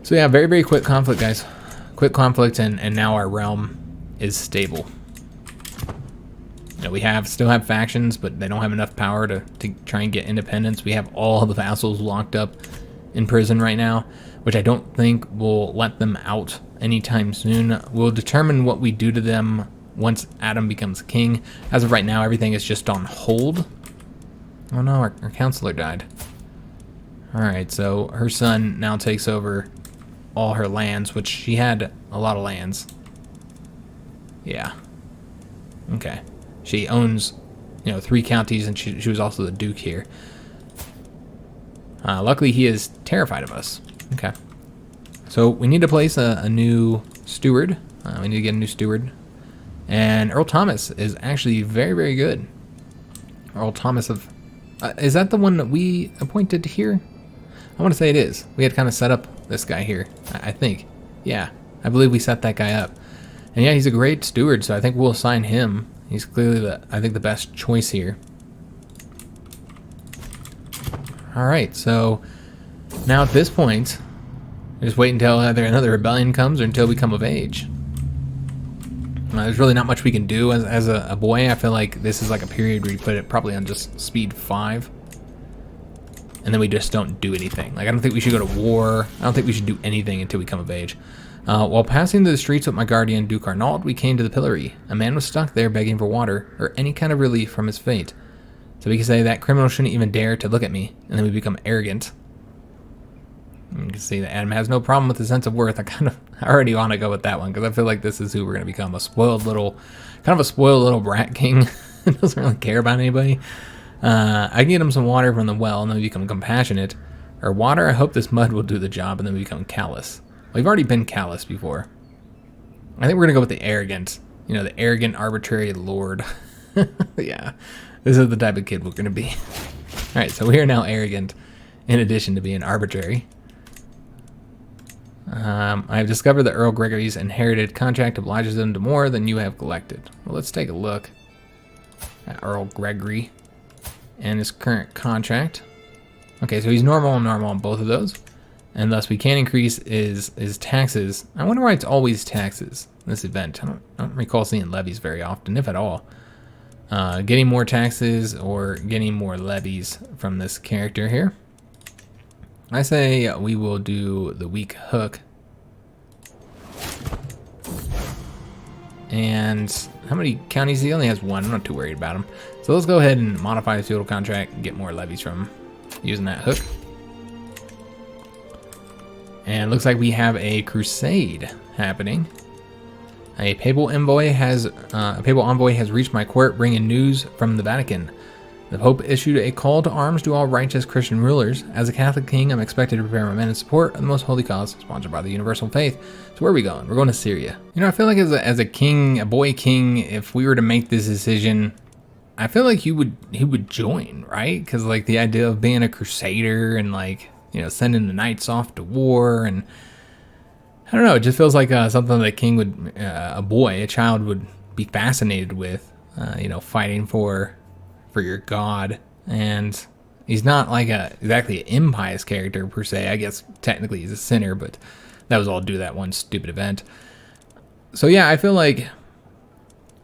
So yeah, very, very quick conflict, guys. Quick conflict, and now our realm is stable. You know, we still have factions, but they don't have enough power to try and get independence. We have all the vassals locked up in prison right now, which I don't think will let them out anytime soon. We'll determine what we do to them once Adam becomes king. As of right now, everything is just on hold. Oh no, our counselor died. Alright, so her son now takes over all her lands, which she had a lot of lands. Yeah. Okay. She owns, 3 counties, and she was also the Duke here. Luckily, he is terrified of us. Okay. So we need to place a new steward. We need to get a new steward. And Earl Thomas is actually very, very good. Earl Thomas of... is that the one that we appointed here? I want to say it is. We had kind of set up this guy here, I think. Yeah, I believe we set that guy up. And yeah, he's a great steward, so I think we'll assign him. He's clearly, I think, the best choice here. Alright, so now at this point, we just wait until either another rebellion comes or until we come of age. There's really not much we can do as a boy. I feel like this is like a period where you put it probably on just speed 5. And then we just don't do anything. Like, I don't think we should go to war. I don't think we should do anything until we come of age. While passing through the streets with my guardian, Duke Arnauld, we came to the pillory. A man was stuck there begging for water or any kind of relief from his fate. So we can say that criminal shouldn't even dare to look at me, and then we become arrogant. You can see that Adam has no problem with the sense of worth. I already want to go with that one, because I feel like this is who we're going to become. A spoiled little, kind of a spoiled little brat king. Doesn't really care about anybody. I can get him some water from the well, and then we become compassionate. Or water, I hope this mud will do the job, and then we become callous. We've already been callous before. I think we're going to go with the arrogant. You know, the arrogant, arbitrary lord. Yeah, this is the type of kid we're going to be. Alright, so we are now arrogant, in addition to being arbitrary. I have discovered that Earl Gregory's inherited contract obliges him to more than you have collected. Well, let's take a look at Earl Gregory and his current contract. Okay, so he's normal and normal on both of those. And thus we can increase his taxes. I wonder why it's always taxes, this event. I don't recall seeing levies very often, if at all. Getting more taxes or getting more levies from this character here. I say we will do the weak hook. And how many counties? He only has one. I'm not too worried about him. So let's go ahead and modify his feudal contract and get more levies from him using that hook. And it looks like we have a crusade happening. A papal envoy has reached my court, bringing news from the Vatican. The Pope issued a call to arms to all righteous Christian rulers. As a Catholic king, I'm expected to prepare my men in support of the most holy cause, sponsored by the universal faith. So where are we going? We're going to Syria. You know, I feel like as a king, a boy king, if we were to make this decision, I feel like he would join, right? Because like the idea of being a crusader and like, you know, sending the knights off to war, and I don't know, it just feels like something that a king would, a child would be fascinated with, you know, fighting for your god. And he's not like exactly an impious character per se. I guess technically he's a sinner, but that was all due to that one stupid event. So yeah, I feel like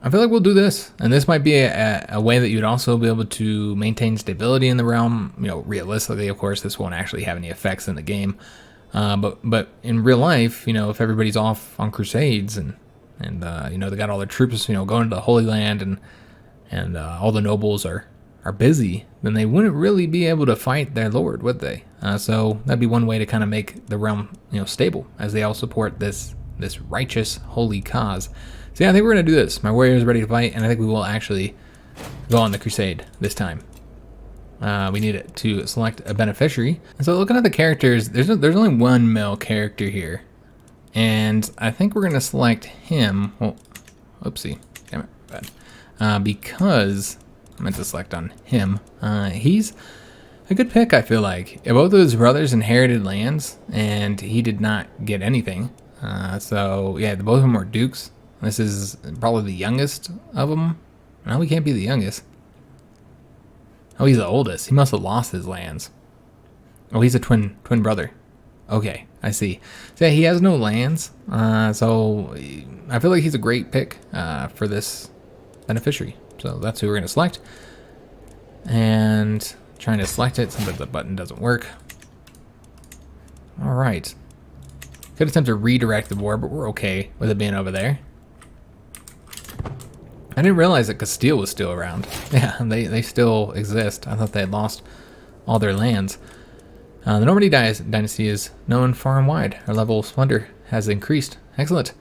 we'll do this, and this might be a way that you'd also be able to maintain stability in the realm. You know, realistically, of course, this won't actually have any effects in the game, but in real life, you know, if everybody's off on crusades and you know, they got all their troops, you know, going to the Holy Land, and all the nobles are busy, then they wouldn't really be able to fight their lord, would they? So that'd be one way to kind of make the realm, you know, stable, as they all support this righteous holy cause. So yeah, I think we're going to do this. My warrior is ready to fight, and I think we will actually go on the crusade this time. We need to select a beneficiary. And so looking at the characters, there's only one male character here. And I think we're going to select him. Oh, oopsie. Damn it. Bad. Because I meant to select on him. He's a good pick, I feel like. Both of his brothers inherited lands, and he did not get anything. So yeah, both of them are dukes. This is probably the youngest of them. No, he can't be the youngest. Oh, he's the oldest. He must have lost his lands. Oh, he's a twin brother. Okay, I see. So yeah, he has no lands. So I feel like he's a great pick for this beneficiary. So that's who we're going to select. And trying to select it. Sometimes the button doesn't work. All right. Could attempt to redirect the war, but we're okay with it being over there. I didn't realize that Castile was still around. Yeah, they still exist. I thought they had lost all their lands. The Normandie Dynasty is known far and wide. Our level of splendor has increased. Excellent.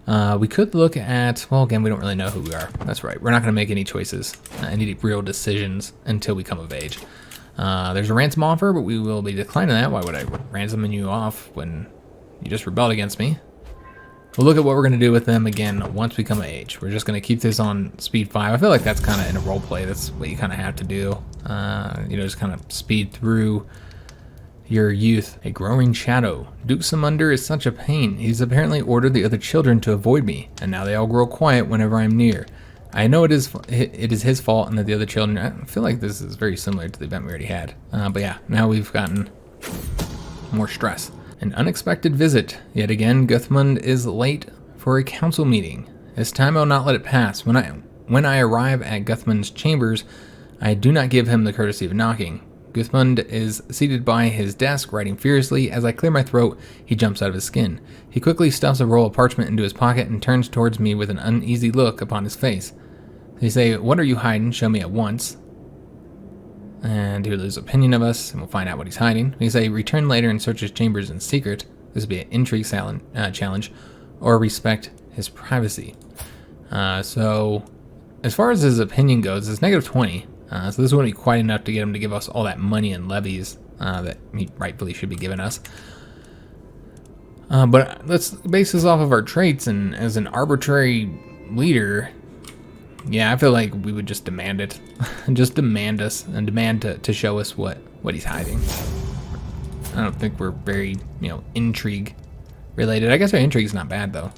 We could look at, well, again, we don't really know who we are. That's right. We're not going to make any choices, any real decisions until we come of age. There's a ransom offer, but we will be declining that. Why would I ransom you off when you just rebelled against me? We'll look at what we're going to do with them again once we come of age. We're just going to keep this on speed 5. I feel like that's kind of in a role play. That's what you kind of have to do. You know, just kind of speed through your youth a growing shadow. Duke Sumunder is such a pain. He's apparently ordered the other children to avoid me, and now they all grow quiet whenever I'm near. I know it is his fault, and that the other children... I feel like this is very similar to the event we already had. But yeah, now we've gotten more stress. An unexpected visit. Yet again, Guthmund is late for a council meeting. This time I'll not let it pass. When I arrive at Guthmund's chambers, I do not give him the courtesy of knocking. Guthmund is seated by his desk, writing furiously. As I clear my throat, he jumps out of his skin. He quickly stuffs a roll of parchment into his pocket and turns towards me with an uneasy look upon his face. They say, "What are you hiding? Show me at once." And he'll lose opinion of us, and we'll find out what he's hiding. They say, "Return later and search his chambers in secret." This would be an intrigue challenge, or respect his privacy. So, as far as his opinion goes, it's -20. So this wouldn't be quite enough to get him to give us all that money and levies that he rightfully should be giving us. But let's base this off of our traits, and as an arbitrary leader, yeah, I feel like we would just demand it. Just demand us, and demand to show us what he's hiding. I don't think we're very, intrigue related. I guess our intrigue's not bad, though,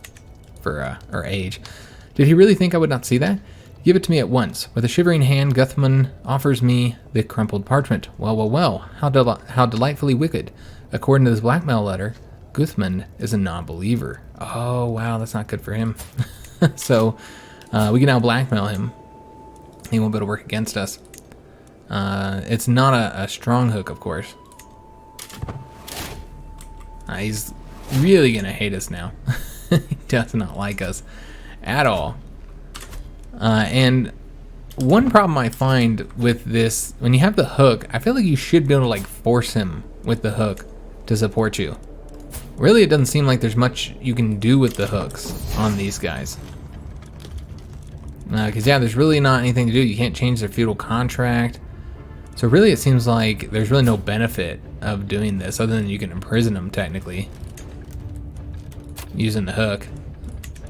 for our age. Did he really think I would not see that? Give it to me at once. With a shivering hand, Guthmund offers me the crumpled parchment. Well, how delightfully wicked. According to this blackmail letter, Guthmund is a non-believer. Oh, wow, that's not good for him. So, we can now blackmail him. He won't be able to work against us. It's not a strong hook, of course. He's really going to hate us now. He does not like us at all. And one problem I find with this, when you have the hook, I feel like you should be able to force him with the hook to support you. Really, it doesn't seem like there's much you can do with the hooks on these guys. Because yeah, there's really not anything to do. You can't change their feudal contract. So really, it seems like there's really no benefit of doing this other than you can imprison them technically using the hook.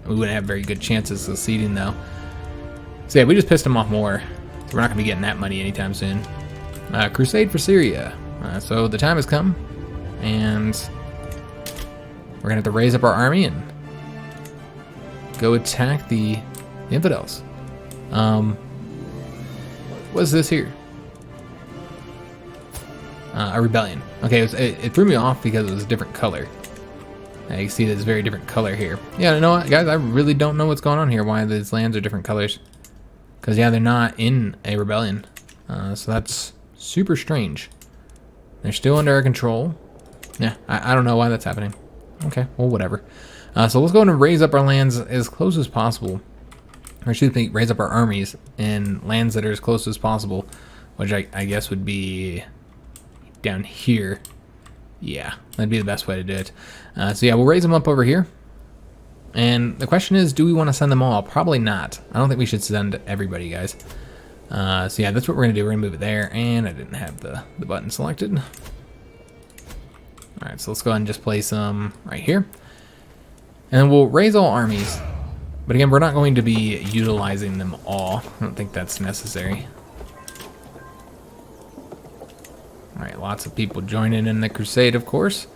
We wouldn't have very good chances of succeeding though. So yeah, we just pissed him off more. So we're not going to be getting that money anytime soon. Crusade for Syria. So the time has come, and we're going to have to raise up our army and go attack the infidels. What's this here? A rebellion. Okay, it threw me off because it was a different color. You can see this very different color here. Yeah, you know what, guys? I really don't know what's going on here. Why these lands are different colors. Because, yeah, they're not in a rebellion. So that's super strange. They're still under our control. Yeah, I don't know why that's happening. Okay, well, whatever. So let's go ahead and raise up our lands as close as possible. Or excuse me, raise up our armies in lands that are as close as possible. Which I guess would be down here. Yeah, that'd be the best way to do it. So yeah, we'll raise them up over here. And the question is, do we want to send them all? Probably not. I don't think we should send everybody, guys. So yeah, that's what we're going to do. We're going to move it there. And I didn't have the button selected. Alright, so let's go ahead and just place them right here. And then we'll raise all armies. But again, we're not going to be utilizing them all. I don't think that's necessary. Alright, lots of people joining in the crusade, of course.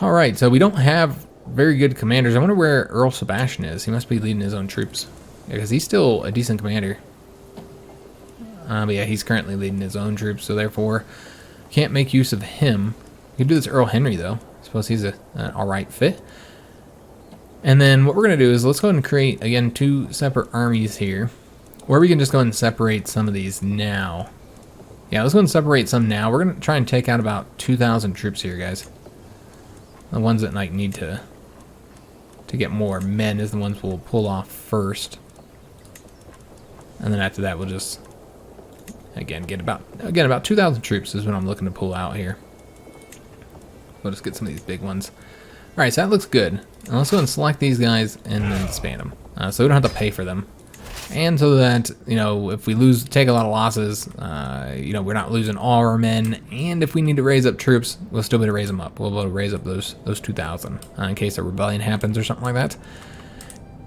Alright, so we don't have very good commanders. I wonder where Earl Sebastian is. He must be leading his own troops. Because he's still a decent commander. But yeah, he's currently leading his own troops, so therefore can't make use of him. We could do this Earl Henry, though. I suppose he's an alright fit. And then what we're going to do is let's go ahead and create, again, 2 separate armies here. Or we can just go ahead and separate some of these now. Yeah, let's go ahead and separate some now. We're going to try and take out about 2,000 troops here, guys. The ones that need to get more men is the ones we'll pull off first. And then after that, we'll just, again, get about 2,000 troops is what I'm looking to pull out here. We'll just get some of these big ones. All right, so that looks good. Now let's go and select these guys and then expand them. So we don't have to pay for them. And so that, if we take a lot of losses, we're not losing all our men. And if we need to raise up troops, we'll still be able to raise them up. We'll be able to raise up those 2,000 in case a rebellion happens or something like that.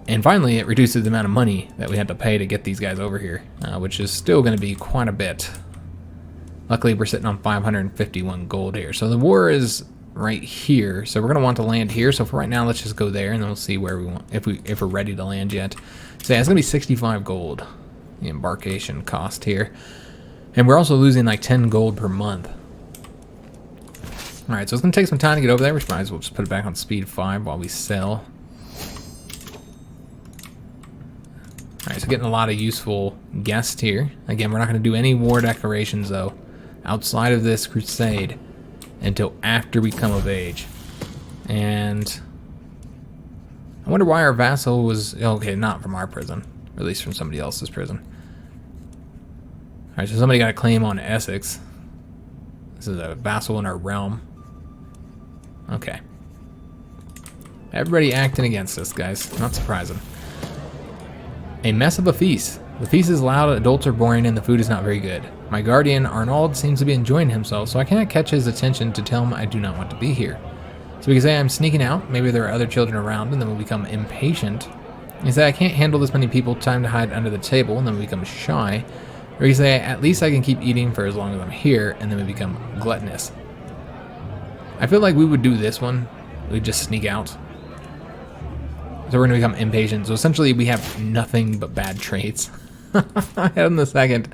And finally, it reduces the amount of money that we have to pay to get these guys over here, which is still going to be quite a bit. Luckily, we're sitting on 551 gold here. So the war is right here. So we're going to want to land here. So for right now, let's just go there, and then we'll see where we want, if we're ready to land yet. So yeah, it's going to be 65 gold, the embarkation cost here. And we're also losing like 10 gold per month. All right, so it's going to take some time to get over there. We might as well just put it back on speed 5 while we sell. All right, so getting a lot of useful guests here. Again, we're not going to do any war declarations, though, outside of this crusade until after we come of age. And I wonder why our vassal was... Okay, not from our prison. Or at least from somebody else's prison. All right, so somebody got a claim on Essex. This is a vassal in our realm. Okay. Everybody acting against us, guys. Not surprising. A mess of a feast. The feast is loud, adults are boring, and the food is not very good. My guardian, Arnold, seems to be enjoying himself, so I cannot catch his attention to tell him I do not want to be here. So we can say I'm sneaking out, maybe there are other children around, and then we'll become impatient. You say I can't handle this many people, time to hide under the table, and then we become shy. Or you say at least I can keep eating for as long as I'm here, and then we become gluttonous. I feel like we would do this one. We'd just sneak out. So we're going to become impatient. So essentially we have nothing but bad traits. Him the second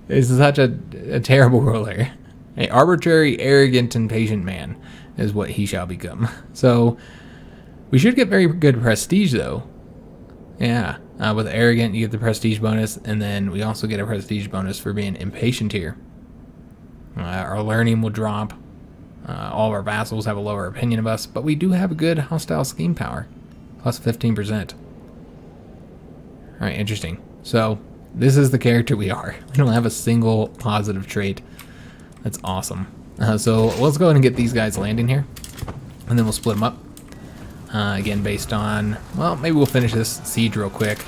is such a terrible ruler. A arbitrary, arrogant, and patient man is what he shall become. So we should get very good prestige though. Yeah, with arrogant you get the prestige bonus, and then we also get a prestige bonus for being impatient here. Our learning will drop. All of our vassals have a lower opinion of us, but we do have a good hostile scheme power. Plus 15%. Alright, interesting. So, this is the character we are. We don't have a single positive trait. That's awesome. So, let's go ahead and get these guys landing here. And then we'll split them up. Again, based on... Well, maybe we'll finish this siege real quick.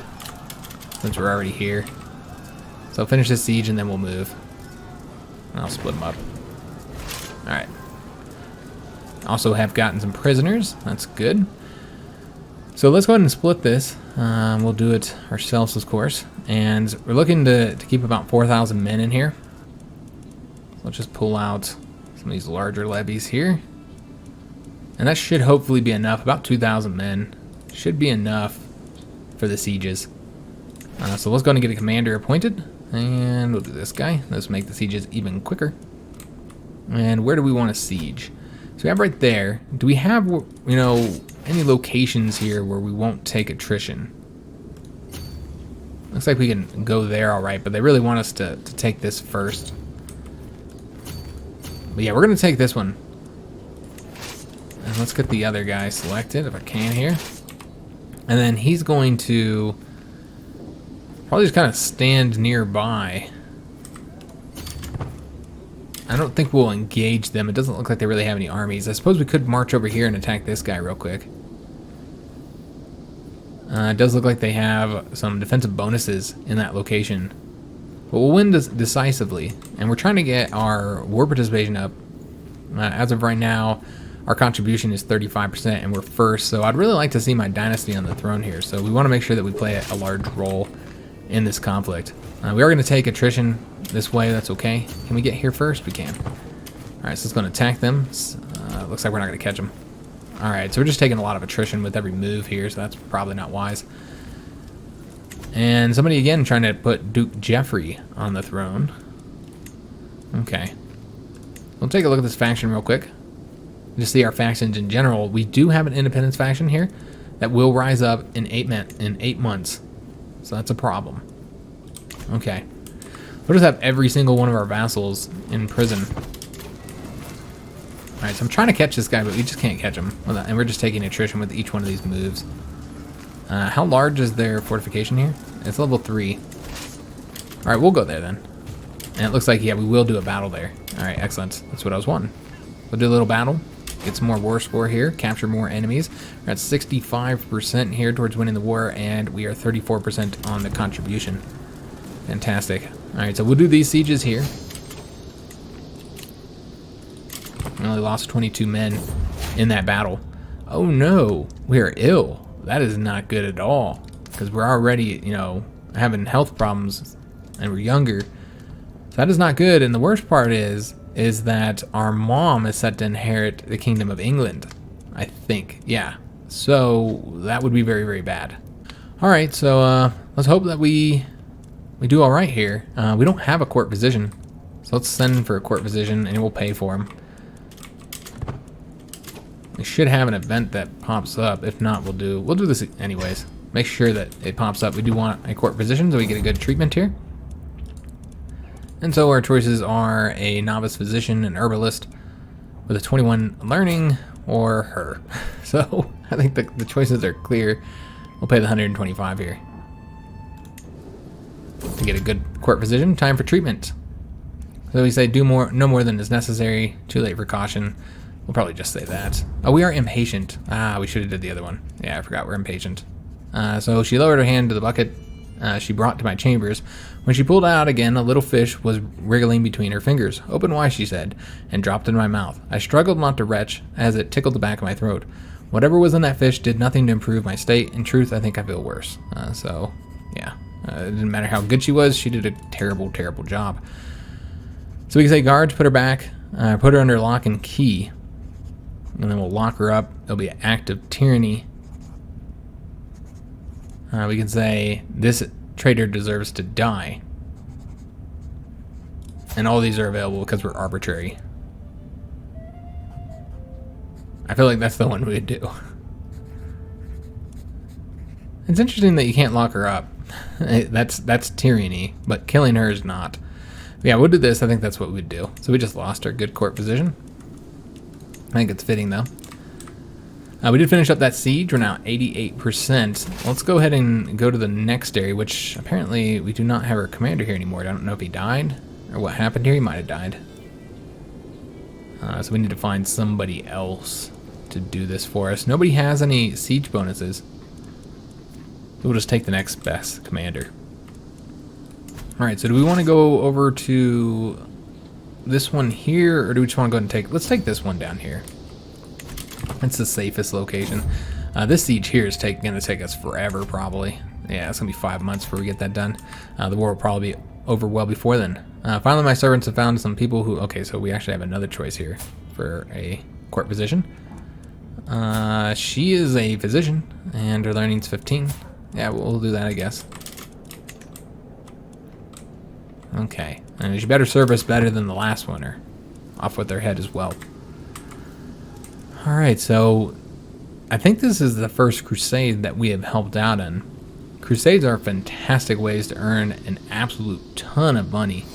Since we're already here. So, finish this siege and then we'll move. And I'll split them up. Alright. Also have gotten some prisoners. That's good. So let's go ahead and split this. We'll do it ourselves, of course. And we're looking to keep about 4,000 men in here. So let's just pull out some of these larger levies here. And that should hopefully be enough. About 2,000 men should be enough for the sieges. So let's go ahead and get a commander appointed. And we'll do this guy. Let's make the sieges even quicker. And where do we want to siege? So we have right there. Do we have, you know, any locations here where we won't take attrition? Looks like we can go there all right, but they really want us to take this first. But yeah, we're going to take this one. And let's get the other guy selected if I can here. And then he's going to probably just kind of stand nearby. I don't think we'll engage them. It doesn't look like they really have any armies. I suppose we could march over here and attack this guy real quick. It does look like they have some defensive bonuses in that location. But we'll win decisively. And we're trying to get our war participation up. As of right now, our contribution is 35% and we're first. So I'd really like to see my dynasty on the throne here. So we want to make sure that we play a large role in this conflict. We are going to take attrition this way. That's okay. Can we get here first? We can. Alright, so let's go and attack them. Looks like we're not going to catch them. Alright, so we're just taking a lot of attrition with every move here, so that's probably not wise. And somebody again trying to put Duke Geoffrey on the throne. Okay. We'll take a look at this faction real quick. Just see our factions in general. We do have an independence faction here that will rise up in 8 months. So that's a problem. Okay. We'll just have every single one of our vassals in prison. Alright, so I'm trying to catch this guy, but we just can't catch him. And we're just taking attrition with each one of these moves. How large is their fortification here? It's level 3. Alright, we'll go there then. And it looks like, yeah, we will do a battle there. Alright, excellent. That's what I was wanting. We'll do a little battle. Get some more war score here. Capture more enemies. We're at 65% here towards winning the war, and we are 34% on the contribution. Fantastic. Alright, so we'll do these sieges here. We only lost 22 men in that battle. Oh no, we are ill. That is not good at all. Because we're already, you know, having health problems, and we're younger. So that is not good, and the worst part is that our mom is set to inherit the Kingdom of England, I think. Yeah, so that would be very, very bad. All right, so let's hope that we do all right here. We don't have a court position, so let's send for a court position, and we'll pay for him. We should have an event that pops up. If not, we'll do this anyways. Make sure that it pops up. We do want a court position so we get a good treatment here. And so our choices are a novice physician, an herbalist with a 21 learning, or her. So I think the choices are clear. We'll pay the 125 here to get a good court position. Time for treatment. So we say no more than is necessary. Too late for caution. We'll probably just say that. Oh, we are impatient. We should have did the other one. Yeah, I forgot we're impatient. So she lowered her hand to the bucket she brought to my chambers. When she pulled out again, a little fish was wriggling between her fingers. Open wide, she said, and dropped into my mouth. I struggled not to retch as it tickled the back of my throat. Whatever was in that fish did nothing to improve my state. In truth, I think I feel worse. So, yeah. It didn't matter how good she was. She did a terrible, terrible job. So we can say, guards, put her back. Put her under lock and key. And then we'll lock her up. It'll be an act of tyranny. We can say, this traitor deserves to die. And all these are available because we're arbitrary. I feel like that's the one we would do. It's interesting that you can't lock her up. That's tyranny, but killing her is not. Yeah, we'll do this. I think that's what we'd do. So we just lost our good court position. I think it's fitting, though. We did finish up that siege. We're now 88%. Let's go ahead and go to the next area, which apparently we do not have our commander here anymore. I don't know if he died or what happened here. He might have died. So we need to find somebody else to do this for us. Nobody has any siege bonuses. So we'll just take the next best commander. All right, so do we want to go over to this one here, or do we just want to go ahead and take... Let's take this one down here. It's the safest location. This siege here is going to take us forever, probably. Yeah, it's going to be 5 months before we get that done. The war will probably be over well before then. Finally, my servants have found some people who... Okay, so we actually have another choice here for a court position. She is a physician, and her learning's 15. Yeah, we'll do that, I guess. Okay, and she better serve us better than the last one, or off with their head as well. Alright, so I think this is the first crusade that we have helped out in. Crusades are fantastic ways to earn an absolute ton of money.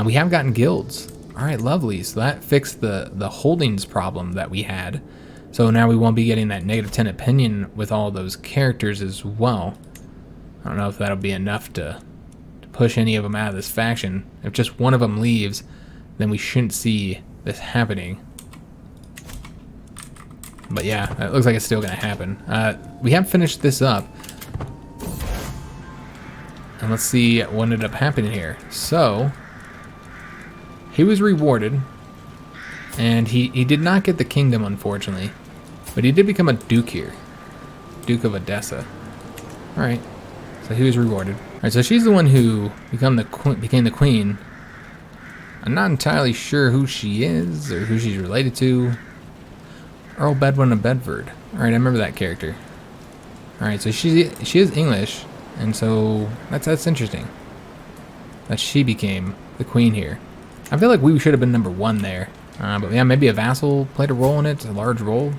We have gotten guilds. Alright, lovely. So that fixed the holdings problem that we had. So now we won't be getting that -10 opinion with all those characters as well. I don't know if that'll be enough to push any of them out of this faction. If just one of them leaves, then we shouldn't see this happening. But yeah, it looks like it's still going to happen. We have finished this up. And let's see what ended up happening here. So, he was rewarded. And he did not get the kingdom, unfortunately. But he did become a duke here. Duke of Edessa. Alright. So he was rewarded. Alright, so she's the one who became the queen. I'm not entirely sure who she is or who she's related to. Earl Bedwin of Bedford. Alright, I remember that character. Alright, so she is English, and so that's interesting. That she became the queen here. I feel like we should have been number 1 there. But yeah, maybe a vassal played a role in it, a large role.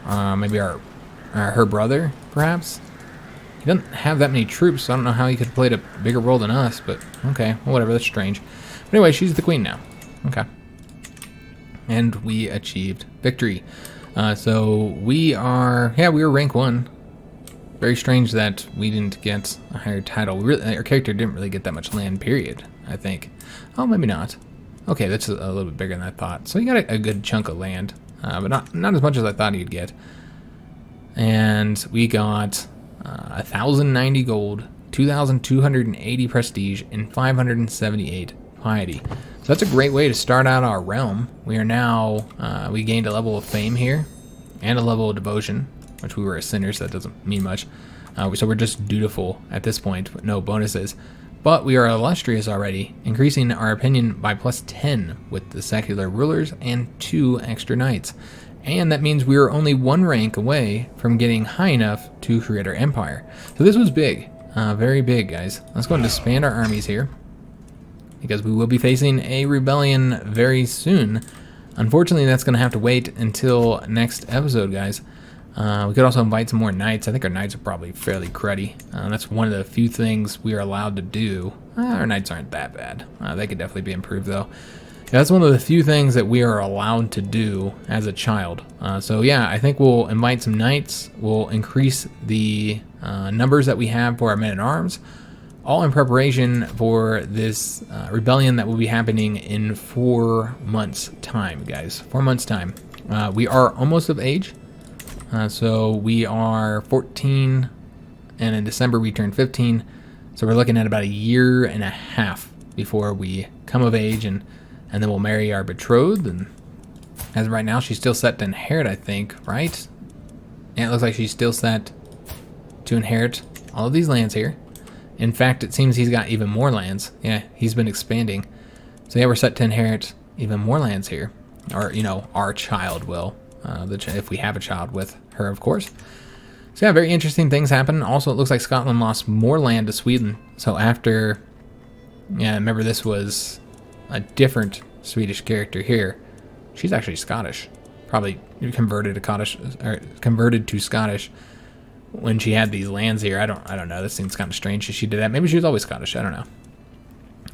Maybe her brother, perhaps. He doesn't have that many troops, so I don't know how he could have played a bigger role than us, but okay, well, whatever, that's strange. But anyway, she's the queen now. Okay. And we achieved victory. So we were rank 1. Very strange that we didn't get a higher title. Our character didn't really get that much land, period, I think. Oh, maybe not. Okay, that's a little bit bigger than I thought. So you got a good chunk of land, but not as much as I thought you'd get. And we got 1,090 gold, 2,280 prestige, and 578 piety. So that's a great way to start out our realm. We are now, we gained a level of fame here, and a level of devotion, which we were a sinner, so that doesn't mean much. So we're just dutiful at this point, with no bonuses. but we are illustrious already, increasing our opinion by +10 with the secular rulers and 2 extra knights. And that means we are only 1 rank away from getting high enough to create our empire. So this was big, very big, guys. Let's go and expand our armies here, because we will be facing a rebellion very soon. Unfortunately, that's going to have to wait until next episode, guys. We could also invite some more knights. I think our knights are probably fairly cruddy. That's one of the few things we are allowed to do. Our knights aren't that bad. They could definitely be improved, though. Yeah, that's one of the few things that we are allowed to do as a child. So yeah, I think we'll invite some knights. We'll increase the numbers that we have for our men-at-arms, all in preparation for this rebellion that will be happening in 4 months' time, guys. 4 months' time. We are almost of age. So we are 14, and in December we turn 15. So we're looking at about a year and a half before we come of age, and then we'll marry our betrothed. And as of right now, she's still set to inherit, I think, right? Yeah, it looks like she's still set to inherit all of these lands here. In fact, it seems he's got even more lands. Yeah, he's been expanding. So yeah, we're set to inherit even more lands here. Or, you know, our child will. If we have a child with her, of course. So yeah, very interesting things happen. Also, it looks like Scotland lost more land to Sweden. So after... Yeah, remember this was a different Swedish character here. She's actually Scottish. Probably converted to Scottish when she had these lands here. I don't know. This seems kind of strange that she did that. Maybe she was always Scottish. I don't know.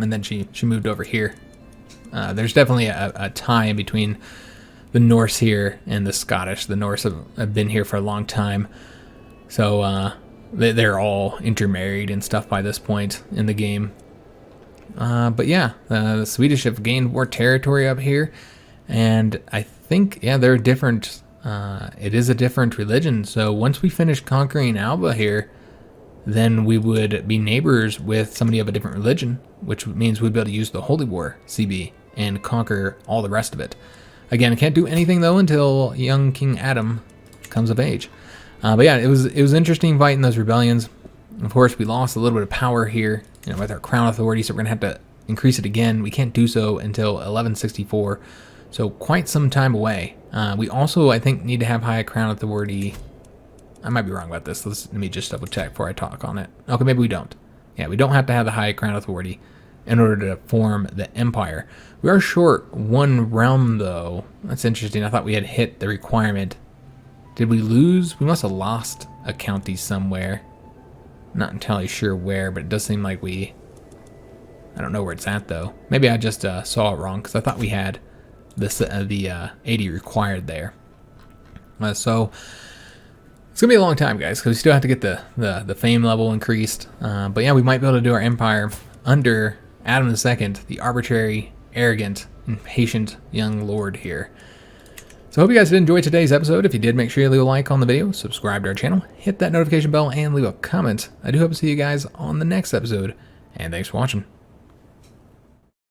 And then she moved over here. There's definitely a tie in between the Norse here and the Scottish. The Norse have been here for a long time. So they're all intermarried and stuff by this point in the game. But yeah, the Swedish have gained more territory up here. And I think, yeah, they're different. It is a different religion. So once we finish conquering Alba here, then we would be neighbors with somebody of a different religion, which means we'd be able to use the Holy War CB and conquer all the rest of it. Again, I can't do anything though until young King Adam comes of age. But yeah, it was interesting fighting those rebellions. Of course, we lost a little bit of power here, you know, with our crown authority, so we're gonna have to increase it again. We can't do so until 1164. So quite some time away. We also, I think, need to have high crown authority. I might be wrong about this. Let me just double check before I talk on it. Okay, maybe we don't. Yeah, we don't have to have the high crown authority in order to form the empire. We are short 1 realm, though. That's interesting. I thought we had hit the requirement. Did we lose? We must have lost a county somewhere. Not entirely sure where, but it does seem like we... I don't know where it's at, though. Maybe I just saw it wrong, because I thought we had the 80 required there. So it's gonna be a long time, guys, because we still have to get the fame level increased. But yeah, we might be able to do our empire under Adam II, the arbitrary, arrogant, impatient young lord here. So I hope you guys did enjoy today's episode. If you did, make sure you leave a like on the video, subscribe to our channel, hit that notification bell, and leave a comment. I do hope to see you guys on the next episode, and thanks for watching.